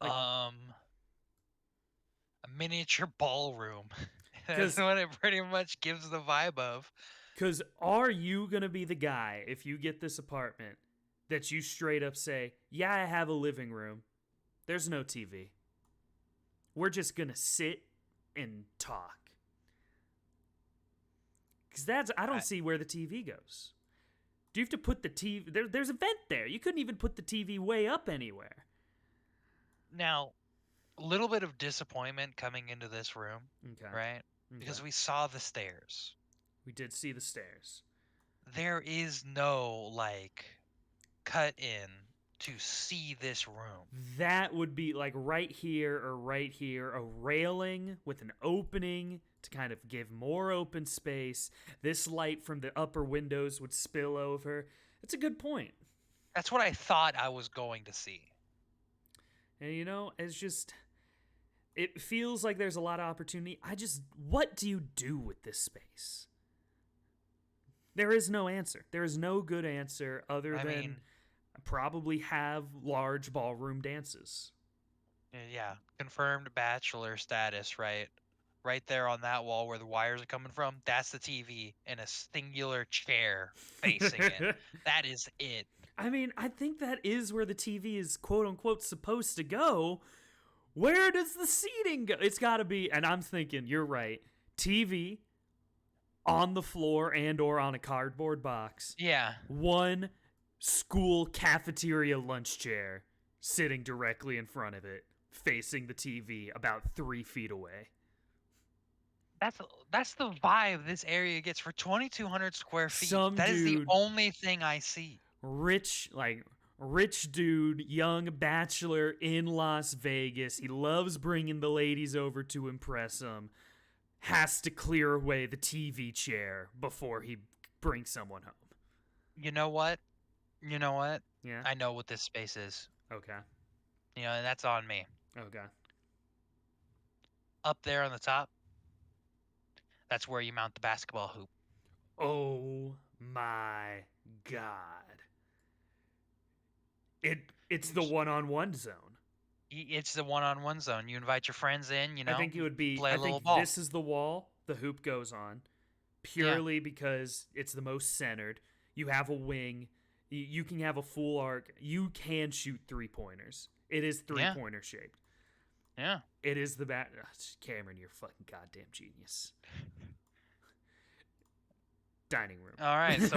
Like, A miniature ballroom. That's 'cause- what it pretty much gives the vibe of. Because are you going to be the guy, if you get this apartment, that you straight up say, yeah, I have a living room. There's no TV. We're just going to sit and talk. Because I don't see where the TV goes. Do you have to put the TV... There's a vent there. You couldn't even put the TV way up anywhere. Now, a little bit of disappointment coming into this room, Okay. right? Okay. Because we saw the stairs. We did see the stairs. There is no, like, cut in to see this room. That would be like right here, a railing with an opening to kind of give more open space. This light from the upper windows would spill over. It's a good point. That's what I thought I was going to see. And it's just, it feels like there's a lot of opportunity. What do you do with this space? There is no answer. There is no good answer other than probably have large ballroom dances. Yeah, confirmed bachelor status, right? Right there on that wall where the wires are coming from, that's the TV in a singular chair facing it. That is it. I mean, I think that is where the TV is quote unquote supposed to go. Where does the seating go? It's got to be, and I'm thinking, you're right, TV on the floor and or on a cardboard box. Yeah. One school cafeteria lunch chair sitting directly in front of it, facing the TV about 3 feet away. That's the vibe this area gets for 2,200 square feet. That is the Dude, only thing I see. rich dude, young bachelor in Las Vegas. He loves bringing the ladies over to impress him. Has to clear away the TV chair before he brings someone home. You know what? Yeah. I know what this space is. Okay. And that's on me. Okay. Up there on the top, that's where you mount the basketball hoop. Oh my God. It's the one-on-one zone. It's the one-on-one zone. You invite your friends in, I think it would be. play a I little think ball. this is the wall the hoop goes on, purely because it's the most centered. You have a wing. You can have a full arc. You can shoot 3-pointers. It is 3-pointer shaped. Yeah. It is the bat. Cameron, you're a fucking goddamn genius. Dining room. All right. So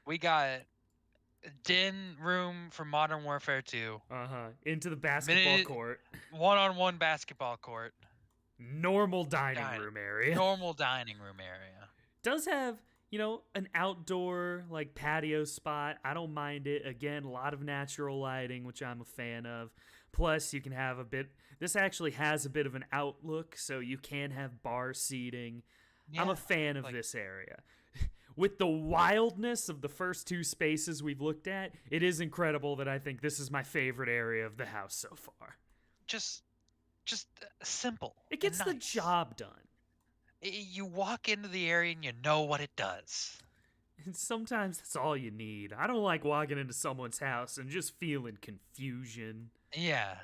we got den room for Modern Warfare 2. Into the basketball court. One-on-one basketball court. Normal dining room area. Normal dining room area. Does have, an outdoor like patio spot. I don't mind it. Again, a lot of natural lighting, which I'm a fan of. Plus, you can have this actually has a bit of an outlook, so you can have bar seating. Yeah, I'm a fan of this area. With the wildness of the first 2 spaces we've looked at, it is incredible that I think this is my favorite area of the house so far. Just simple. It gets the job done. You walk into the area and you know what it does. And sometimes that's all you need. I don't like walking into someone's house and just feeling confusion. Yeah.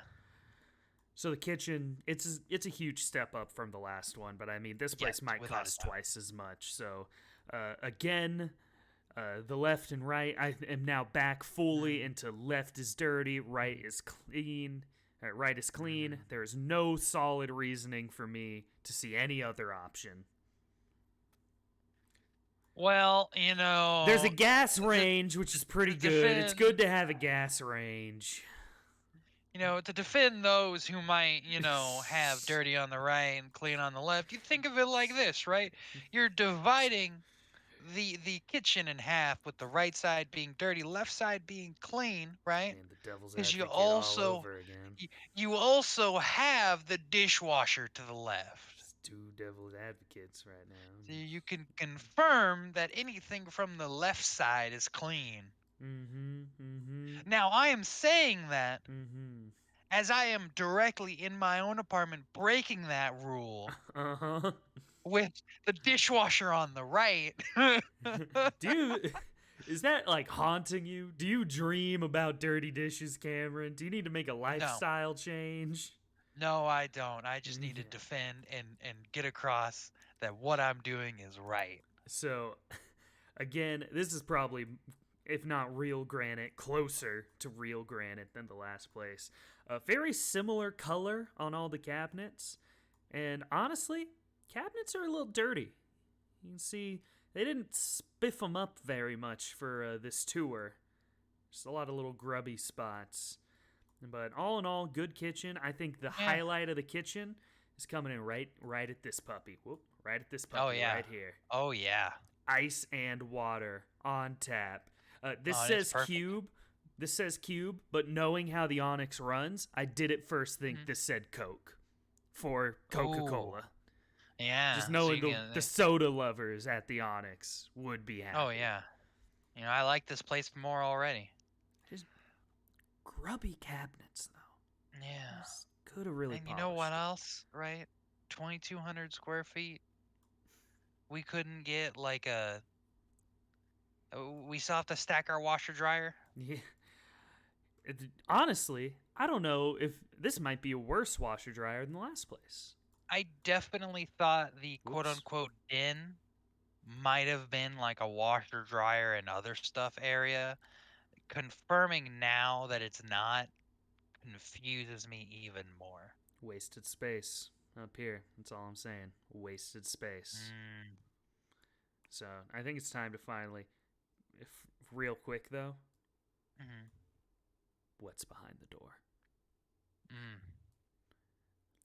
So the kitchen, it's a huge step up from the last one, but I mean, this place might cost twice as much. So, again, the left and right, I am now back fully into left is dirty, right is clean. Right is clean. There is no solid reasoning for me to see any other option. Well, there's a gas range, which is pretty good. It's good to have a gas range. To defend those who might, have dirty on the right and clean on the left, you think of it like this, right? You're dividing the kitchen in half with the right side being dirty, left side being clean, right? Playing the devil's Because advocate all over again. you also have the dishwasher to the left. Just two devil's advocates right So now. you can confirm that anything from the left side is clean. Mm-hmm. Mm-hmm. Now, I am saying that Mm-hmm. as I am directly in my own apartment breaking that rule Uh-huh. with the dishwasher on the right. Do you is that like haunting you? Do you dream about dirty dishes, Cameron? Do you need to make a No, lifestyle change? no, I don't. I just need to Yeah. defend and get across that what I'm doing is right. So, again, this is probably, if not real granite, closer to real granite than the last place. A very similar color on all the cabinets. And honestly, cabinets are a little dirty. You can see they didn't spiff them up very much for this tour. Just a lot of little grubby spots. But all in all, good kitchen. I think the Yeah. highlight of the kitchen is coming in right at this puppy. Whoop, right at this Oh puppy yeah. right here. Oh yeah. Ice and water on tap. This Oh, and it's says perfect. cube. This says cube, but knowing how the Onyx runs, I did at first think Mhm. this said Coke for Coca Ooh. Cola. Just Yeah. So knowing you the can. soda lovers at the Onyx would be Oh happy. yeah. I like this place more already. Just grubby cabinets, though. Yeah. Just could have really And you know what polished it. else? Right? 2,200 square feet. We couldn't get like a. We still have to stack our washer dryer. Yeah. Honestly, I don't know if this might be a worse washer dryer than the last place. I definitely thought the quote Whoops. unquote den might have been like a washer dryer and other stuff area. Confirming now that it's not confuses me even more. Wasted space up here. That's all I'm saying. Wasted space. Mm, So I think it's time to finally, if real quick though, mm, what's behind the door? mm.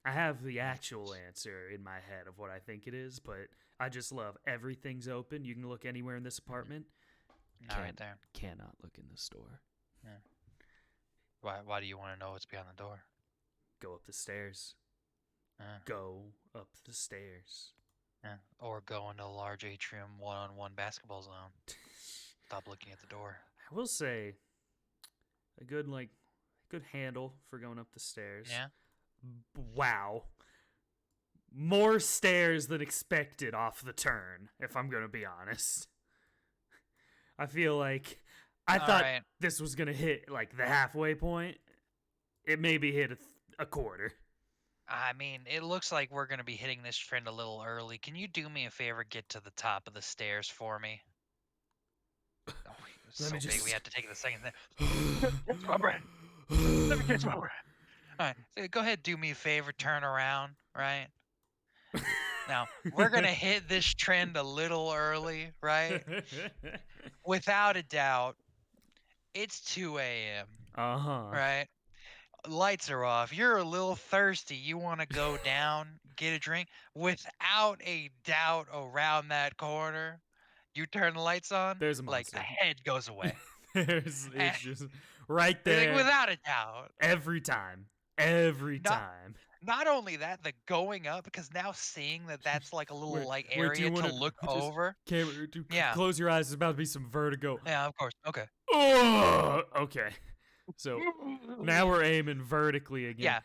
I have the actual What's answer in my head of what I think it is, but I just love everything's open. You can look anywhere in this mhm. apartment. Not right there. Cannot look in this door. Yeah. Why do you want to know what's behind the door? Go up the stairs. Uh, Go up the stairs. yeah. Or go into a large atrium one-on-one basketball zone. Stop looking at the door. I will say a good handle for going up the stairs. Yeah. Wow. More stairs than expected off the turn, if I'm going to be honest. I feel like I All thought right. this was going to hit like the halfway point. It maybe hit a quarter. I mean, it looks like we're going to be hitting this trend a little early. Can you do me a favor? Get to the top of the stairs for me. Oh, it's Let me so big. We just. have to take it a second. Catch my breath. Let me catch my breath. All right. So go ahead. Do me a favor. Turn around. Right. Now, we're going to hit this trend a little early. Right. Without a doubt, it's 2 a.m. Uh huh. Right. Lights are off. You're a little thirsty. You want to go down, get a drink. Without a doubt, around that corner, you turn the lights on, There's a like a monster. head goes away. It's And, just right like there without a doubt. every time. Every Not time. not only that, the going up because now seeing that that's like a little Wait, like wait. Do area you to want look to just over. camera? Yeah, Close your eyes. There's about to be some vertigo. yeah, of course. Okay. Oh, okay. So now we're aiming vertically again. Yeah,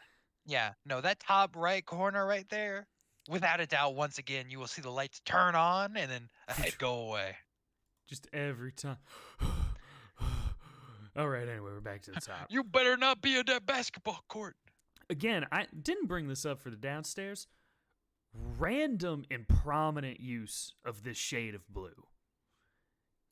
yeah. No, that top right corner right there. Without a doubt, once again, you will see the lights turn on and then a head go away. Just every time. All right. Anyway, we're back to the top. You better not be in that basketball court. Again, I didn't bring this up for the downstairs. Random and prominent use of this shade of blue.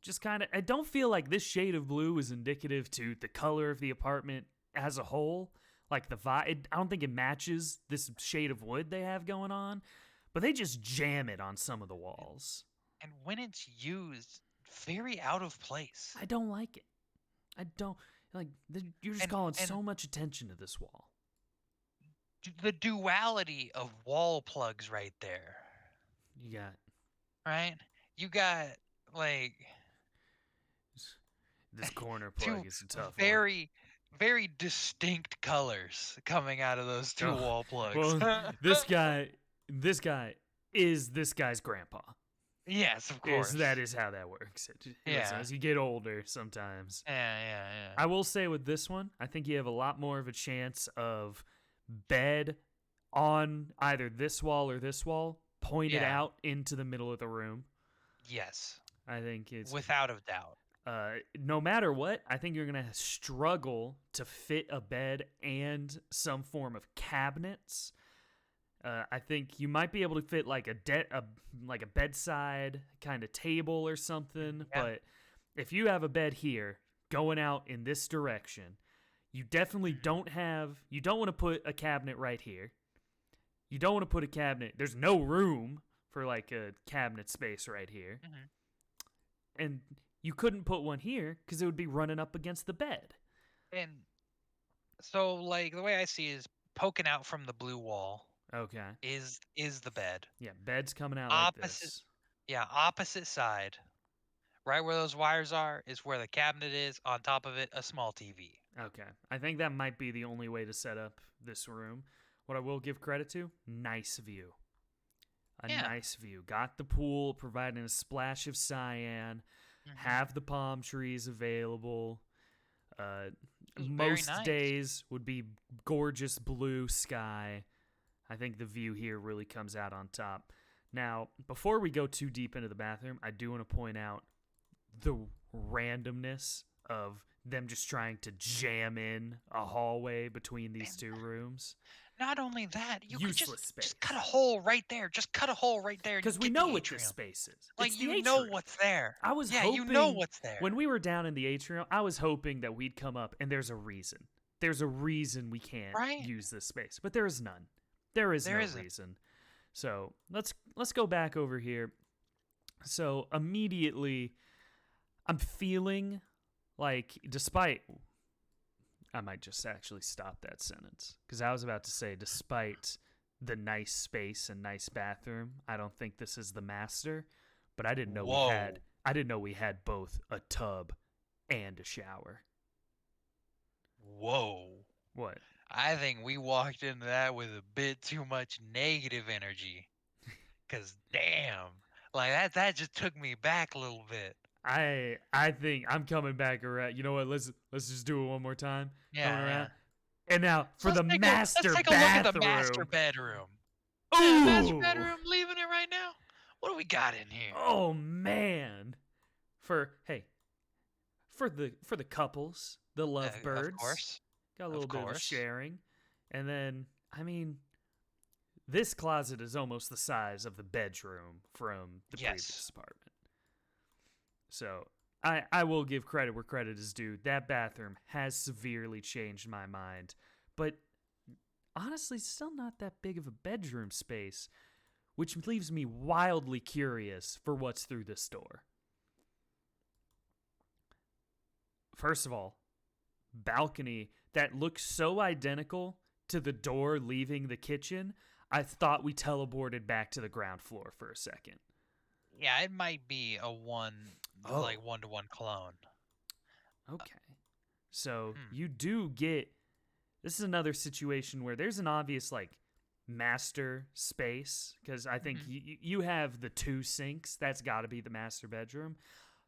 Just kind of, I don't feel like this shade of blue is indicative to the color of the apartment as a whole. Like the vibe, I don't think it matches this shade of wood they have going on, but they just jam it on some of the walls. And when it's used, very out of place. I don't like it. I don't like. You're just And calling and so much attention to this wall. the duality of wall plugs right there. You got Right? You got like This corner plug two is a tough one. very, very distinct colors coming out of those two Oh, wall plugs. well, this guy, this guy is this guy's grandpa. Yes, of Is that course. is how that works. Listen, Yeah. as you get older, sometimes Yeah, yeah, yeah. I will say with this one, I think you have a lot more of a chance of bed on either this wall or this wall pointed Yeah. out into the middle of the room. Yes. I think it's Without a doubt. no matter what, I think you're gonna struggle to fit a bed and some form of cabinets. I think you might be able to fit like like a bedside kind of table or something, Yeah. but if you have a bed here going out in this direction, you definitely you don't want to put a cabinet right here. You don't want to put a cabinet. There's no room for like a cabinet space right here. Hmm. And you couldn't put one here because it would be running up against the bed. And so, like, the way I see is poking out from the blue wall Okay. is the bed. Yeah, bed's coming out like Opposite, this. yeah, opposite side, right where those wires are, is where the cabinet is. On top of it, a small TV. Okay. I think that might be the only way to set up this room. What I will give credit to, nice view. A Yeah. nice view. Got the pool, providing a splash of cyan, Hmm. have the palm trees available. Uh, It was very most nice. days would be gorgeous blue sky. I think the view here really comes out on top. Now, before we go too deep into the bathroom, I do want to point out the randomness of them just trying to jam in a hallway between these And two rooms. not only that, you could Useless just cut a space. hole right there. Just cut a hole right there, and you Because we get know the what this atrium. space is. Like It's the you know atrium. what's there. I was Yeah, you know hoping what's there. when we were down in the atrium, I was hoping that we'd come up and there's a reason. There's a reason we can't Right? use this space, but there is none. There is There no isn't. reason. So let's go back over here. So immediately, I'm feeling like, despite, I might just actually stop that sentence because I was about to say, despite the nice space and nice bathroom, I don't think this is the master. But I didn't know we had. Whoa. I didn't know we had both a tub and a shower. Whoa. What? I think we walked into that with a bit too much negative energy. Cause damn. Like that just took me back a little bit. I think I'm coming back around. You know what? Let's just do it one more time. Coming Yeah, around. yeah. And now So for the let's master take a look at the master bathroom. bedroom. Yeah, master Ooh. bedroom, leaving it right now. What do we got in here? Oh man. For hey, for the couples, the Of lovebirds, course. got a Of little bit of course. sharing. And then, I mean, this closet is almost the size of the bedroom from the Yes. previous apartment. So I will give credit where credit is due. That bathroom has severely changed my mind. But honestly, still not that big of a bedroom space, which leaves me wildly curious for what's through this door. First of all, balcony that looks so identical to the door leaving the kitchen, I thought we teleported back to the ground floor for a second. Yeah, it might be a Oh, 1-to-1 clone. okay. So Hmm. you do get. This is another situation where there's an obvious, like, master space, because I think Hmm. you have the two sinks. That's got to be the master bedroom.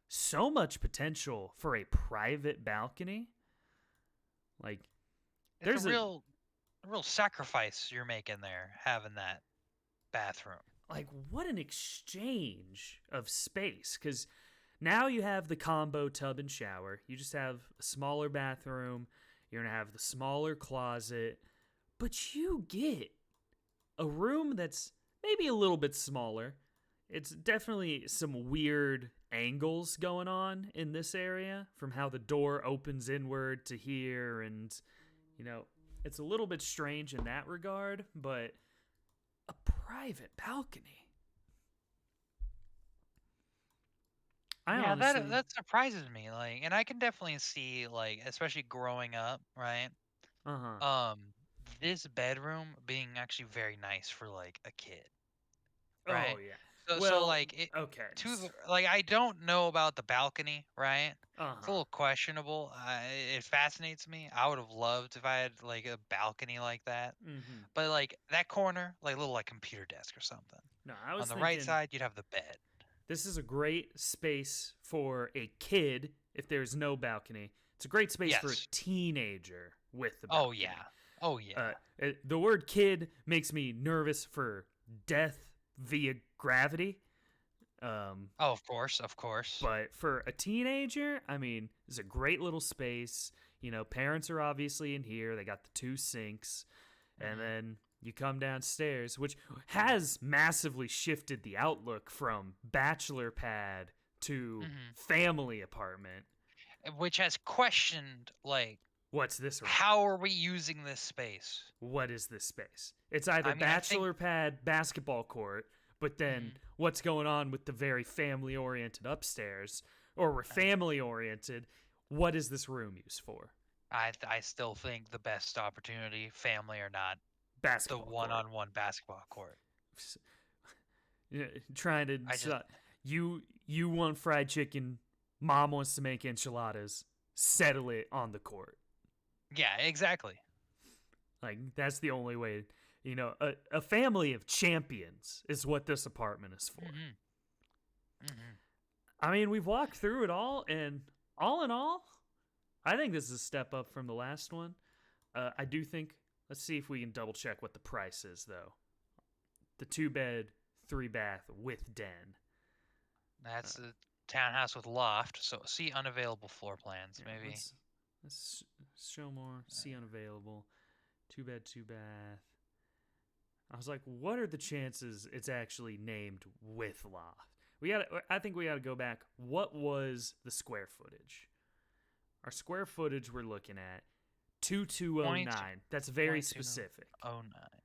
So much potential for a private balcony. Like, It's there's a real sacrifice you're making there, having that bathroom. like, what an exchange of space, because now you have the combo tub and shower. You just have a smaller bathroom. You're gonna have the smaller closet, but you get a room that's maybe a little bit smaller. It's definitely some weird angles going on in this area, from how the door opens inward to here, and you know, it's a little bit strange in that regard, but a private balcony. I Yeah, that honestly, that surprises me. Like, and I can definitely see, like, especially growing up, right? uh-huh. Um, this bedroom being actually very nice for like a kid, Oh right? yeah. So Well, like it okay. to the like I don't know about the balcony, right? It's a Uh-huh. little questionable. It fascinates me. I would have loved if I had like a balcony like that. Mm-hmm. But like that corner, like a little like computer desk or something. No, I On was the right thinking side, you'd have the bed. this is a great space for a kid if there's no balcony. It's a great space for a Yes. teenager with the Oh balcony. yeah. Oh yeah. The word kid makes me nervous for death via gravity. Um, Oh, of course, of course. but for a teenager, I mean, it's a great little space. You know, parents are obviously in here. They got the two sinks. And Hmm. then you come downstairs, which has massively shifted the outlook from bachelor pad to Hmm. family apartment. Which has questioned like What's this room? how are we using this space? What is this space? It's either I mean, I think. bachelor pad, basketball court, but then Mhm. what's going on with the very family oriented upstairs? Or we're family oriented. What is this room used for? I still think the best opportunity, family or not, the Basketball court. one-on-one basketball court. Yeah, trying to I just you want fried chicken, mom wants to make enchiladas. Settle it on the court. yeah, exactly. Like that's the only way. You know, a family of champions is what this apartment is for. Mhm. Mhm. I mean, we've walked through it all, and all in all, I think this is a step up from the last one. I do think. Let's see if we can double check what the price is, though. The 2 bed, 3 bath with den. That's a townhouse with loft, so see unavailable floor plans Yeah, maybe. let's show more. See unavailable. 2 bed, 2 bath. I was like, what are the chances it's actually named with loft? I think we got to go back. What was the square footage? Our square footage we're looking at 2209. That's very specific. 2209.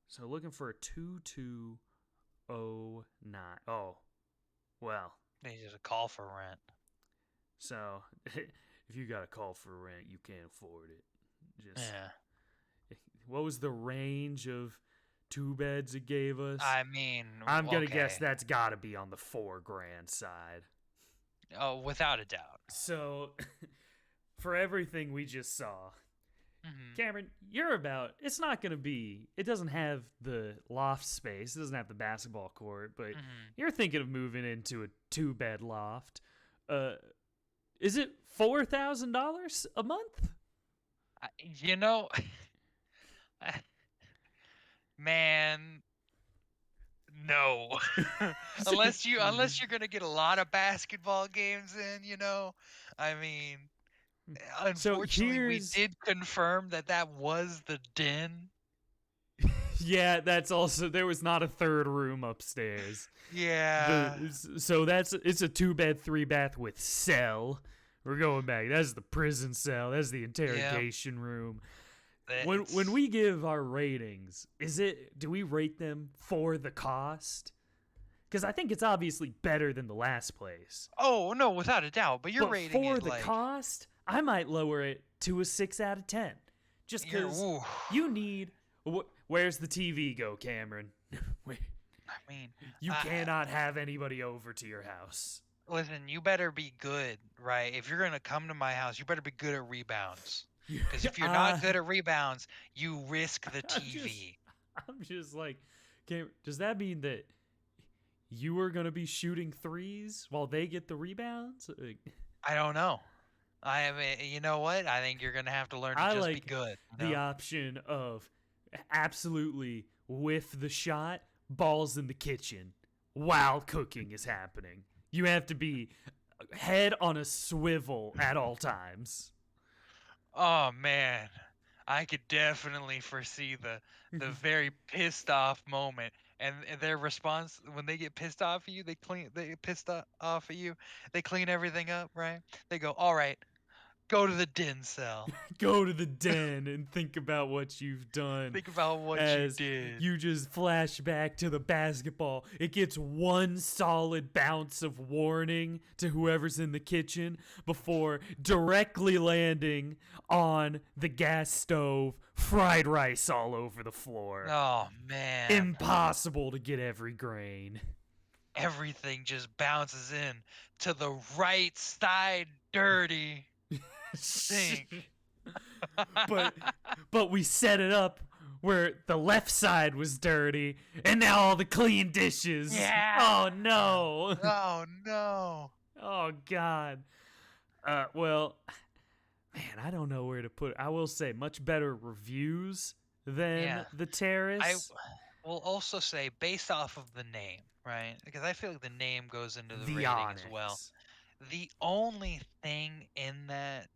So looking for a 2209. Oh, well. They just a call for rent. So if you got to call for rent, you can't afford it. Just Yeah. what was the range of 2 beds it gave us? I mean, I'm gonna guess okay. that's got to be on the $4,000 side. Oh, without a doubt. So, for everything we just saw, Mhm. Cameron, you're about. It's not gonna be. It doesn't have the loft space. It doesn't have the basketball court. But Mhm. you're thinking of moving into a 2 bed loft. Is it $4,000 a month? You know, man, no. Unless you're gonna get a lot of basketball games in, I mean, So unfortunately, we here's did confirm that that was the den. yeah, that's also there was not a third room upstairs. Yeah. So it's a 2 bed, 3 bath with cell. We're going back. That's the prison cell. That's the Yeah. interrogation room. When It's we give our ratings, do we rate them for the cost? Because I think it's obviously better than the last place. Oh no, without a doubt. But you're But rating for it the like cost, I might lower it to a 6 out of 10. Just you're. because Ooh. you need. Where's the TV go, Cameron? I mean, You cannot have anybody over to your house. listen, you better be good, right? If you're gonna come to my house, you better be good at rebounds. Because if you're not good at rebounds, you risk the I'm just, TV. I'm just like, does that mean that you are gonna be shooting threes while they get the rebounds? I don't know. I mean, you know what? I think you're gonna have to learn to I just be like good. the option of absolutely whiff the shot, balls in the kitchen while cooking is happening. You have to be head on a swivel at all times. Oh man, I could definitely foresee the very pissed off moment, and their response when they get pissed off at you, they get pissed off at you, they clean everything up, right? They go, all right, go to the den cell. Go to the den and think about what you've done Think about what you as did. you just flash back to the basketball. It gets one solid bounce of warning to whoever's in the kitchen before directly landing on the gas stove, fried rice all over the floor. Oh man. Impossible to get every grain. everything just bounces in to the right side dirty sink. but but we set it up where the left side was dirty and now all the clean dishes. Yeah. Oh no. Oh no. Oh god. Well, man, I don't know where to put it. I will say much better reviews than Yeah. the I Terrace. will also say based off of the name, right? Because I feel like the name goes into the The rating as well. Onyx. The only thing in that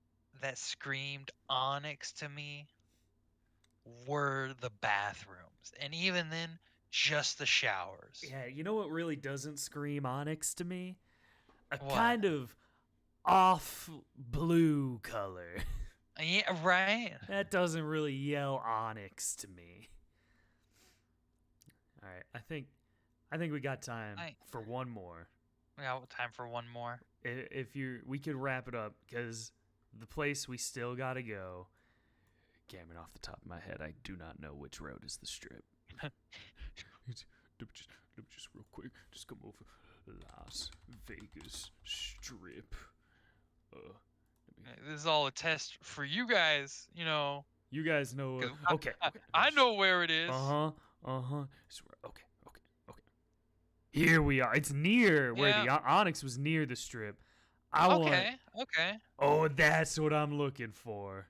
screamed Onyx to me were the bathrooms. And even then, just the showers. Yeah, you know what really doesn't scream Onyx to me? A What? kind of off blue color. Yeah, right? That doesn't really yell Onyx to me. All right, I think we got time I for one more. we got time for one more. If you, we could wrap it up because the place we still gotta go. Cameron, off the top of my head, I do not know which road is the Strip. Let me just real quick, just come over Las Vegas Strip. This is all a test for you guys, you know. You guys know. 'Cause Okay. I know where it is. Uh huh. Okay. Okay. Here we are. It's near where Yeah. the Onyx was near the Strip. I want. Okay. Oh, that's what I'm looking for.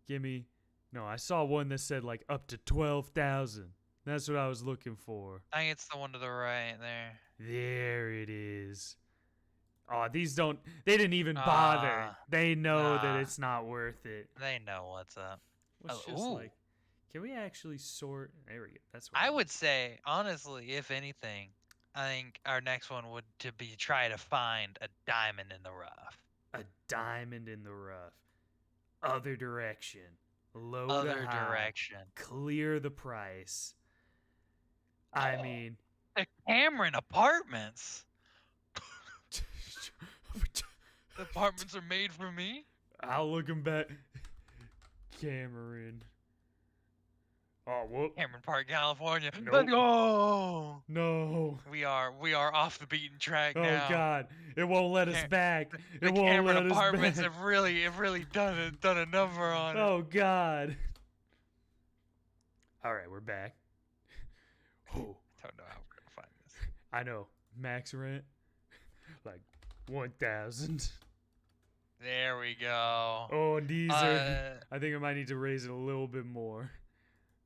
Give me. No, I saw one that said like up to 12,000. That's what I was looking for. I think it's the one to the right there. There it is. Oh, these don't. They didn't even bother. They know that nah. it's not worth it. They know what's up. Let's just Ooh. like. Can we actually sort? There we go. That's what I would say, honestly, if anything, I think our next one would to be try to find a diamond in the rough. A diamond in the rough. Other direction. Low Other to high. direction. Clear the price. I mean. The Cameron Apartments. The apartments are made for me. I'll look him back. Cameron. Oh, whoop. Cameron Park, California. Nope. Let's go. No. We are off the beaten track Oh now. God! It won't let us back. The It won't Cameron let us Apartments back. have really done a number on it. Oh God! All right, we're back. Oh, Don't know how we're gonna find this. I know. Max rent, like 1,000. There we go. Oh, these are. I think I might need to raise it a little bit more.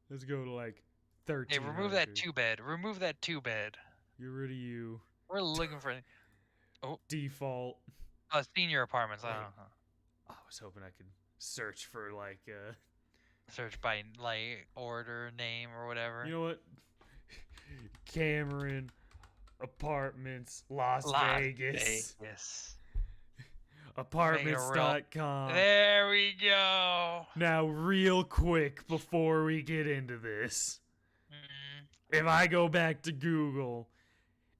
Let's go to like 13. Hey, remove that 2-bed. Remove that 2-bed. Get rid of you. We're looking for Default. Senior apartments. Wait. I was hoping I could search for like. Search by like order, name, or whatever. You know what? Cameron Apartments, Las Vegas. Apartments.com. There we go. Now, real quick before we get into this, if I go back to Google,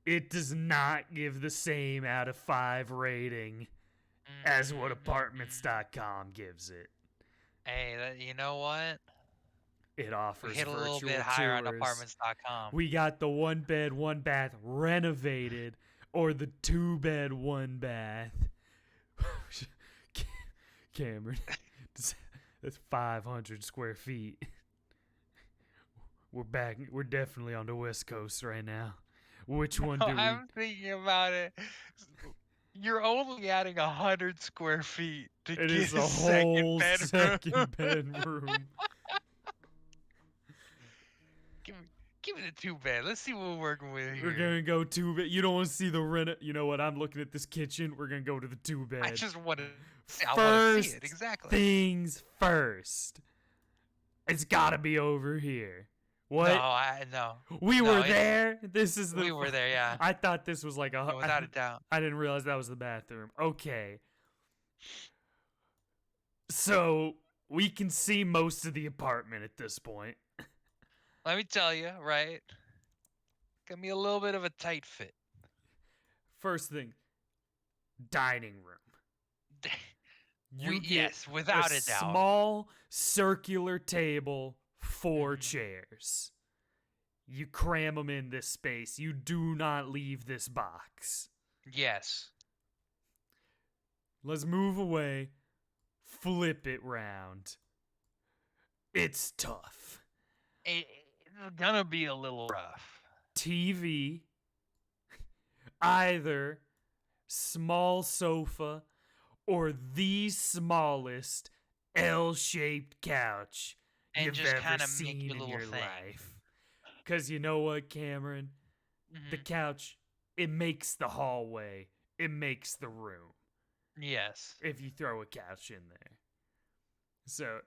it does not give the same out of 5 rating as what Apartments.com gives it. Hey, you know what? It offers We hit a virtual little bit higher tours. on Apartments.com. We got the 1 bed, 1 bath renovated, or the 2 bed, 1 bath. Cameron, that's 500 square feet. We're back. We're definitely on the West Coast right now. Which one do we? I'm thinking about it. You're only adding 100 square feet to It get is a second whole bedroom. second bedroom. Give me the 2-bed. Let's see what we're working with here. We're gonna go 2 bed. You don't want to see the rent. You know what? I'm looking at this kitchen. We're gonna go to the 2 bed. I just want to. I want to First see it exactly. things first. It's gotta be over here. What? No. We No, were there. This is the. We were there, yeah. I thought this was like a. Without a doubt. I didn't realize that was the bathroom. Okay. So we can see most of the apartment at this point. Let me tell you, right? Gonna be a little bit of a tight fit. First thing, dining room. Yes, without a doubt. Small circular table, 4 chairs. You cram them in this space. You do not leave this box. Yes. Let's move away. Flip it round. It's tough. It's gonna be a little rough. TV, either small sofa or the smallest L-shaped couch And you've just ever kind of make seen your in little your thing. life. Because you know what, Cameron? The Mm-hmm. couch, it makes the hallway. It makes the room. Yes. If you throw a couch in there. So,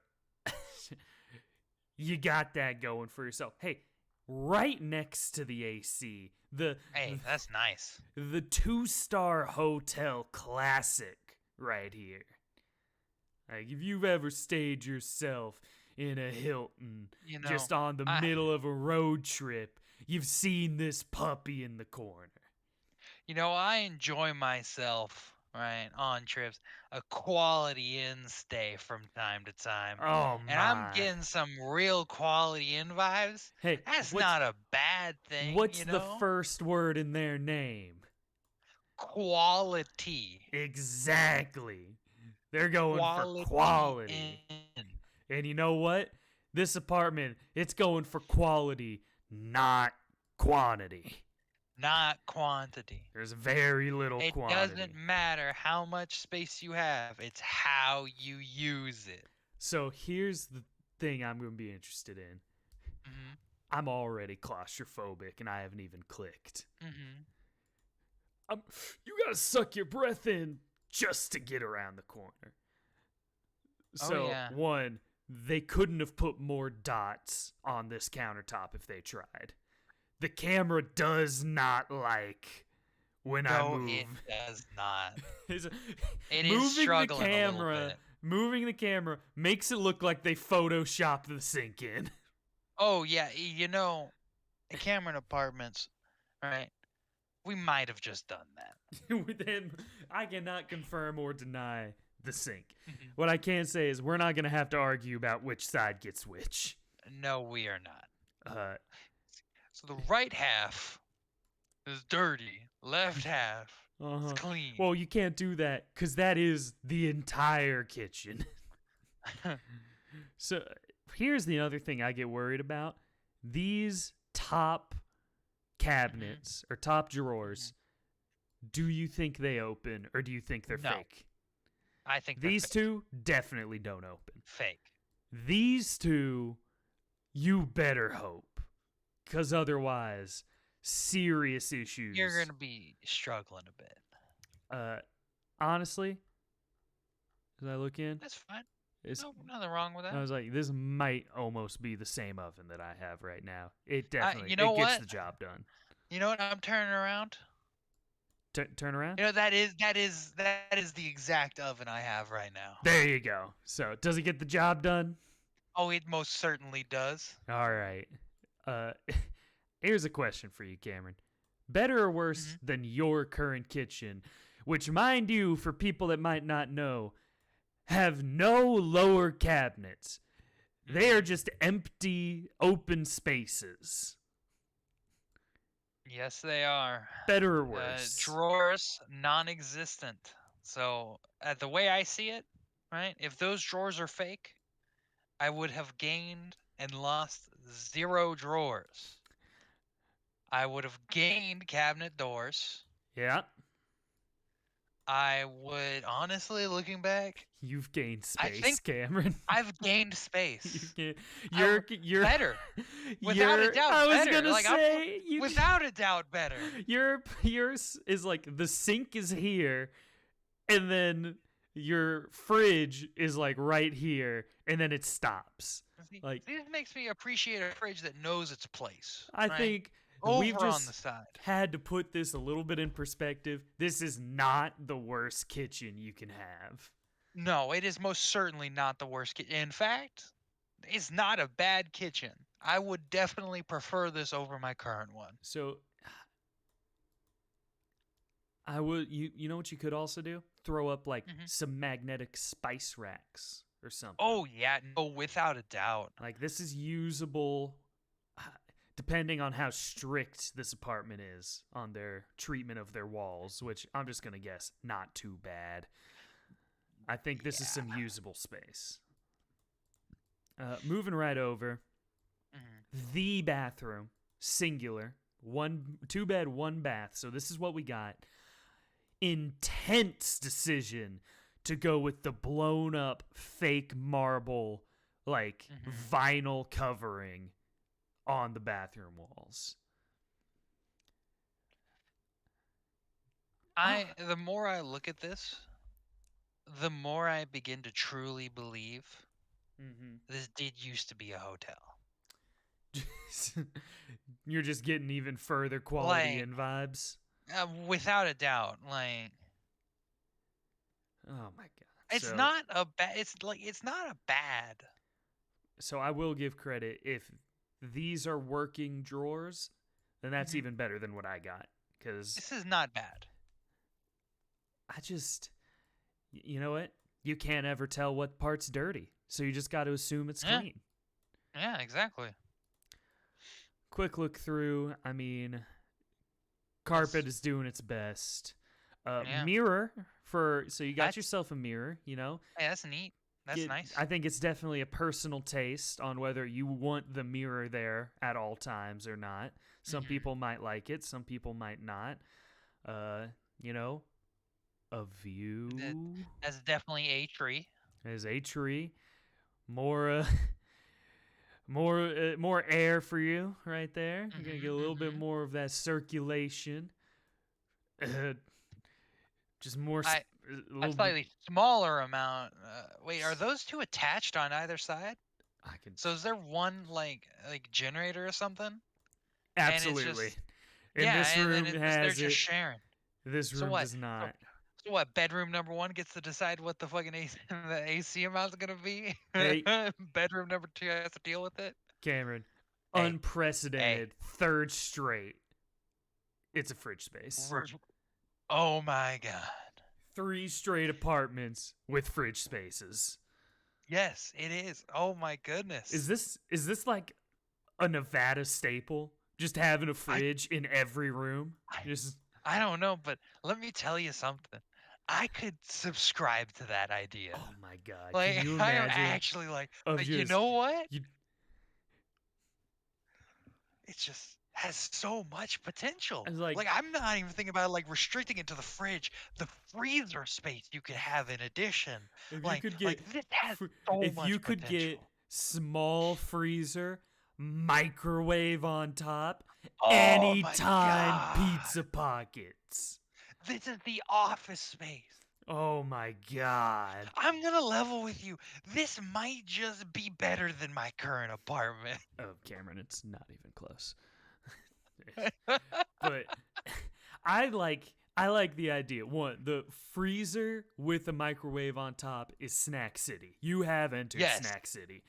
you got that going for yourself. Hey, right next to the AC, Hey, that's nice. the 2-star hotel classic right here. Like, if you've ever stayed yourself in a Hilton You know, just on the I middle of a road trip, you've seen this puppy in the corner. I enjoy myself, right, on trips, a quality inn stay from time to time. Oh And I'm my. getting some real quality inn vibes. Hey, That's what's not a bad thing, what's the first word in their name? Quality. Exactly. They're going for Quality quality. inn, And you know what? This apartment, it's going for quality, not quantity. not quantity. There's very little It doesn't quantity. matter how much space you have, it's how you use it. So here's the thing I'm going to be interested in. Hmm. I'm already claustrophobic and I haven't even clicked. Hmm. You got to suck your breath in just to get around the corner. Oh, So, yeah. one, they couldn't have put more dots on this countertop if they tried. The camera does not like when I No, move. it does not. Is- It is moving struggling a little bit. moving the camera makes it look like they photoshopped the sink in. Oh, yeah. The Cameron Apartments, right? We might have just done that. Then I cannot confirm or deny the sink. Mhm. What I can say is we're not going to have to argue about which side gets which. No, we are not. Uh, So the right half is dirty, left half is uh-huh. clean. Well, you can't do that because that is the entire kitchen. So here's the other thing I get worried about. These top cabinets or top drawers, do you think they open or do you think they're No. fake? I think they're These fake. two definitely don't open. Fake. These two, you better hope. Because otherwise, serious issues. You're going to be struggling a bit. Honestly, as I look in, That's fine. it's, No, nothing wrong with I that. was like, this might almost be the same oven that I have right now. It definitely You know it gets what? the job done. You know what? I'm turning around. Turn around. That is the exact oven I have right now. There you go. So does it get the job done? Oh, it most certainly does. All right. Uh, here's a question for you, Cameron. Better or worse than your current kitchen, which, mind you, for people that might not know, have no lower cabinets. They are just empty, open spaces. Yes, they are. Better or worse? Drawers non-existent. So, the way I see it, right? If those drawers are fake, I would have gained and lost 0 drawers. I would have gained cabinet doors. Yeah. I would honestly, looking back, You've gained I space, think Cameron. I've gained space. You're better. Without a doubt, I was better. gonna Like, say without a doubt, better. Yours is like the sink is here, and then your fridge is like right here, and then it stops. Like This makes me appreciate a fridge that knows its place. I right? think we've Over on just the side. had to put this a little bit in perspective. This is not the worst kitchen you can have. No, it is most certainly not the worst kitchen. In fact, it's not a bad kitchen. I would definitely prefer this over my current one. So I would you know what you could also do? Throw up like some magnetic spice racks or something. Oh yeah, no, without a doubt. Like this is usable. depending on how strict this apartment is on their treatment of their walls, which I'm just going to guess not too bad. I think this is Yeah. some usable space. Moving right over, the bathroom, singular, two bed, one bath. So this is what we got. Intense decision to go with the blown up fake marble, like vinyl covering on the bathroom walls. The more I look at this, the more I begin to truly believe this did used to be a hotel. You're just getting even further quality and vibes. Without a doubt, like oh my god, it's not a bad. It's not a bad. So I will give credit if these are working drawers, then that's even better than what I got. Because this is not bad. I just, you know what? You can't ever tell what part's dirty, so you just got to assume it's clean. Yeah, exactly. Quick look through. I mean, carpet is doing its best. Mirror so you got yourself a mirror. You know. Yeah, that's neat. That's nice. I think it's definitely a personal taste on whether you want the mirror there at all times or not. Some people might like it. Some people might not. You know, a view. That's definitely a tree. There's a tree. More air for you right there. You're gonna get a little bit more of that circulation. Just more. A slightly smaller amount. Wait, are those two attached on either side? So is there one like generator or something? Absolutely. And this room they're just sharing. This room does not. So what? Bedroom number 1 gets to decide what the fucking the AC amount's gonna be. Hey. Bedroom number 2 has to deal with it. Cameron, unprecedented third straight. It's a fridge space. Oh my god. 3 straight apartments with fridge spaces. Yes, it is. Oh my goodness. Is this like a Nevada staple? Just having a fridge in every room? I don't know, but let me tell you something. I could subscribe to that idea. Oh my god! Like, can you imagine? I'm actually you know what? It just has so much potential. Like I'm not even thinking about restricting it to the fridge, the freezer space you could have in addition. If this has so if much you could potential. get small freezer, microwave on top, Oh anytime pizza pockets. This is the office space. Oh my god. I'm gonna level with you. This might just be better than my current apartment. Oh, Cameron, it's not even close. But I like the idea. One, the freezer with a microwave on top is Snack City. You have entered Snack City.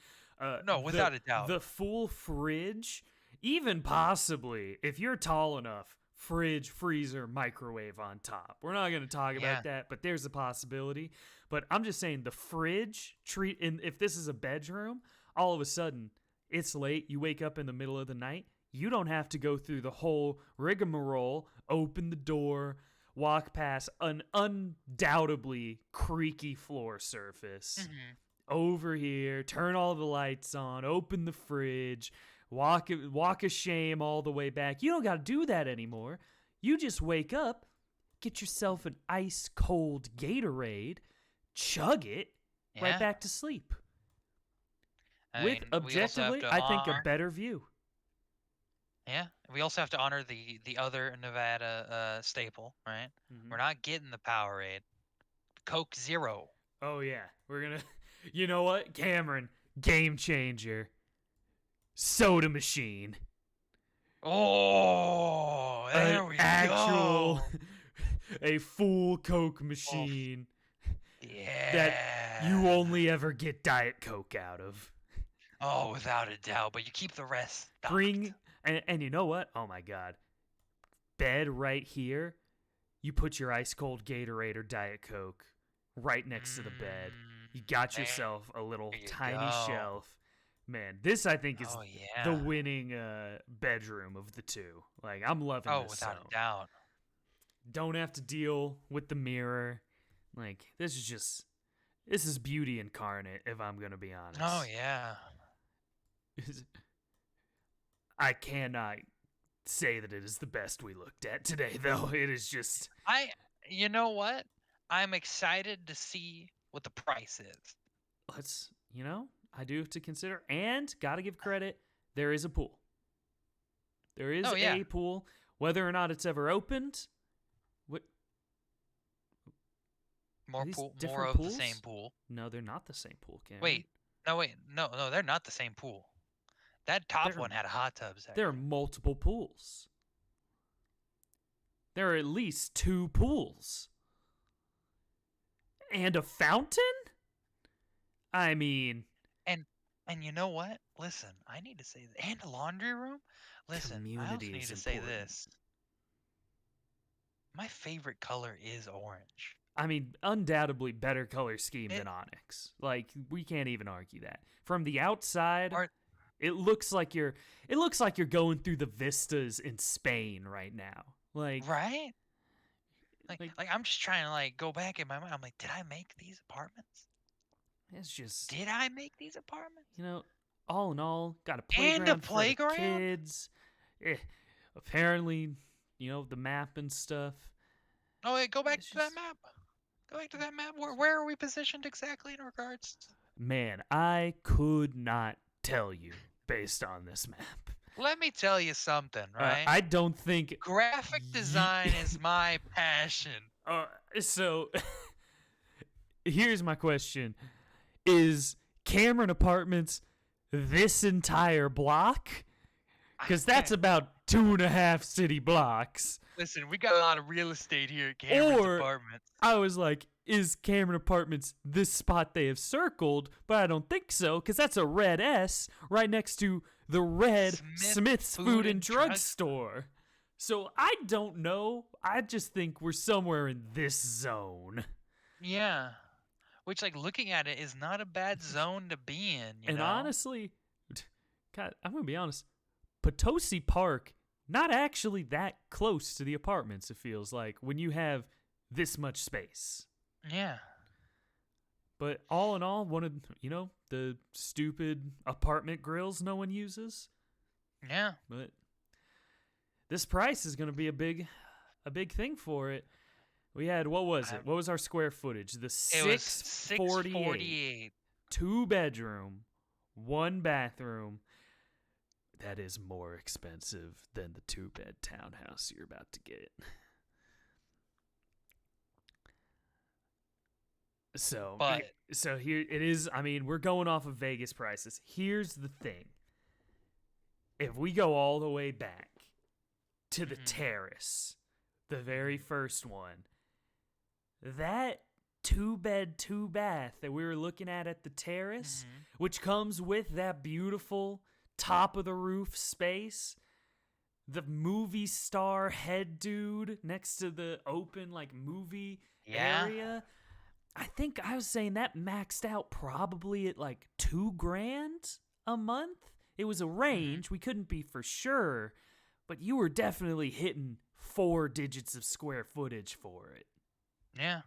No, without a doubt. The full fridge, even possibly, if you're tall enough, fridge, freezer, microwave on top. We're not going to talk about that, but there's a possibility. But I'm just saying the fridge if this is a bedroom, all of a sudden it's late, you wake up in the middle of the night, you don't have to go through the whole rigmarole, open the door, walk past an undoubtedly creaky floor surface. Over here, turn all the lights on, open the fridge, walk a shame all the way back. You don't got to do that anymore. You just wake up, get yourself an ice cold Gatorade, chug it, right back to sleep. With objectively, I think a better view. Yeah, we also have to honor the other Nevada staple, right? We're not getting the Powerade. Coke Zero. Oh yeah, we're gonna. You know what, Cameron? Game changer. Soda machine. Oh, there we go. A full Coke machine. Yeah. That you only ever get Diet Coke out of. Oh, without a doubt. But you keep the rest stocked. And you know what? Oh my God. Bed right here. You put your ice cold Gatorade or Diet Coke right next to the bed. You got yourself a little tiny shelf. Man, this I think is Oh the yeah. winning bedroom of the two. Like, I'm loving Oh, this without a zone. doubt. Don't have to deal with the mirror. Like, this is beauty incarnate, if I'm gonna be Oh honest. yeah. I cannot say that it is the best we looked at today, though. It is just I you know what? I'm excited to see what the price is. let's I do have to consider, and gotta give credit. There is a pool. There is Oh yeah. a pool. Whether or not it's ever opened, what are these More different of the same pools? pool. No, they're not the same pool, Cameron. Wait. No, wait. No, they're not the same pool. That top There, one had a hot tub there are section. multiple pools. There are at least two pools and a fountain. I mean, And and you know what? Listen, I need to say and a laundry room? Listen, I also community need is to say important. this. My favorite color is orange. I mean, undoubtedly better color scheme It than Onyx. Like, we can't even argue that. From the outside, or it looks like you're going through the vistas in Spain right now. right? Like Like I'm just trying to like go back in my mind. I'm like, did I make these apartments? it's just, Did I make these apartments? you know, all in all, got a And a playground for the playground? kids. Eh, apparently, the map and stuff. Oh wait, go back It's to that just map. Go back to that map. Where are we positioned exactly in regards to man, I could not tell you based on this map. let me tell you something, right? I don't think. Graphic Ye- design is my passion. uh, so here's my question: Is Cameron Apartments this entire block? Because that's about 2.5 city blocks. Listen, we got a lot of real estate here at Cameron's Or Apartments. I was like, is Cameron Apartments this spot they have circled? But I don't think so, because that's a red S right next to the red Smith's Food and Drug Store. So I don't know. I just think we're somewhere in this zone. Yeah. Which, like, looking at it is not a bad zone to be in, you And know? honestly, God, I'm going to be honest. Potosi Park, not actually that close to the apartments, it feels like, when you have this much space. Yeah. But all in all, one of the stupid apartment grills no one uses. Yeah. But this price is going to be a big thing for it. We had what was it? What was our square footage? The It was 648, 648. 2 bedroom, 1 bathroom. That is more expensive than the 2-bed townhouse you're about to get. But So here it is. I mean, we're going off of Vegas prices. Here's the thing. If we go all the way back to the terrace, the very first one, that 2-bed, 2-bath that we were looking at the terrace, which comes with that beautiful top of the roof space, the movie star head dude next to the open like movie area. I think I was saying that maxed out probably at like $2,000 a month. It was a range. We couldn't be for sure, but you were definitely hitting 4 digits of square footage for it. yeah.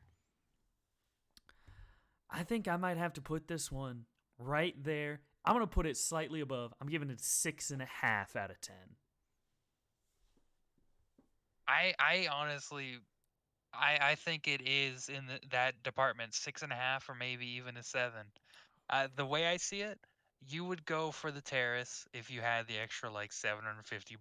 I think I might have to put this one right there. I'm going to put it slightly above. I'm giving it 6.5 out of 10. I honestly I think it is in that department 6.5 or maybe even a 7. The way I see it, you would go for the terrace if you had the extra like $750.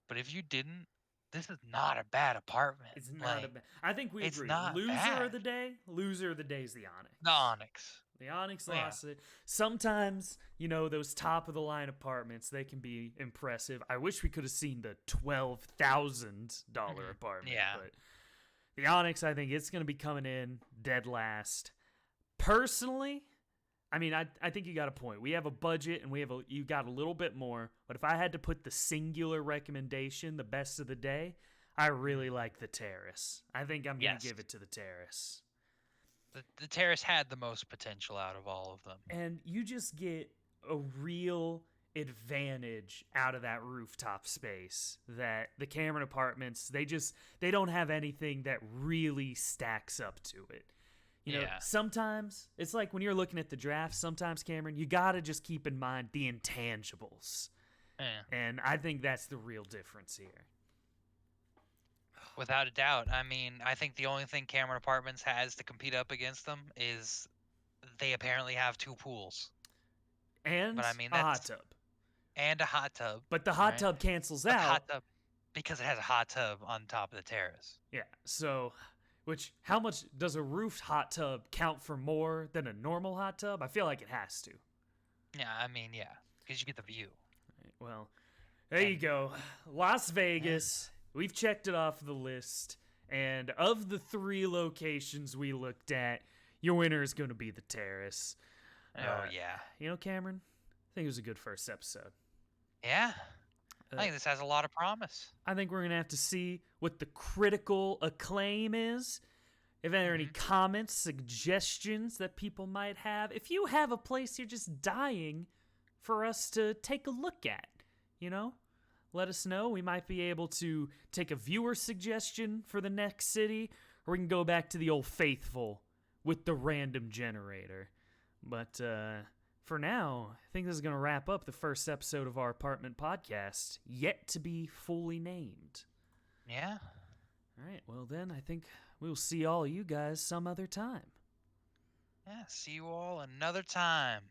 But if you didn't, this is not a bad apartment. It's not a Like bad. I think we it's agree. not Loser of bad. the day. Loser of the day is the Onyx. The Onyx. The Onyx Yeah. lost it. Sometimes, those top of the line apartments, they can be impressive. I wish we could have seen the $12,000 apartment, Yeah. but the Onyx, I think it's going to be coming in dead last. Personally, I mean, I think you got a point. We have a budget and you got a little bit more, but if I had to put the singular recommendation, the best of the day, I really like the Terrace. I think I'm going to give it to the Terrace. The terrace had the most potential out of all of them. And you just get a real advantage out of that rooftop space that the Cameron apartments they don't have anything that really stacks up to it. You know, Yeah. sometimes it's like when you're looking at the draft, sometimes Cameron, you got to just keep in mind the intangibles. Yeah. And I think that's the real difference here. Without a doubt. I mean, I think the only thing Cameron Apartments has to compete up against them is they apparently have 2 pools. And But I mean, a hot that's tub. and a hot tub, But the hot right? tub cancels But the out. hot tub because it has a hot tub on top of the terrace. Yeah. So, which how much does a roofed hot tub count for more than a normal hot tub? I feel like it has to. Yeah, I mean, yeah, because you get the view. Well, there you And go. Las yeah. Vegas. We've checked it off the list. And of the 3 locations we looked at, your winner is going to be the terrace. Oh yeah. You know, Cameron, I think it was a good first episode. Yeah. I Uh, think this has a lot of promise. I think we're going to have to see what the critical acclaim is. If there are any Mhm. comments, suggestions that people might have, if you have a place you're just dying for us to take a look at, you know, let us know. We might be able to take a viewer suggestion for the next city, or we can go back to the old faithful with the random generator. But for now, I think this is going to wrap up the first episode of our apartment podcast, yet to be fully named. Yeah. All right, well, then I think we'll see all you guys some other time. Yeah. See you all another time.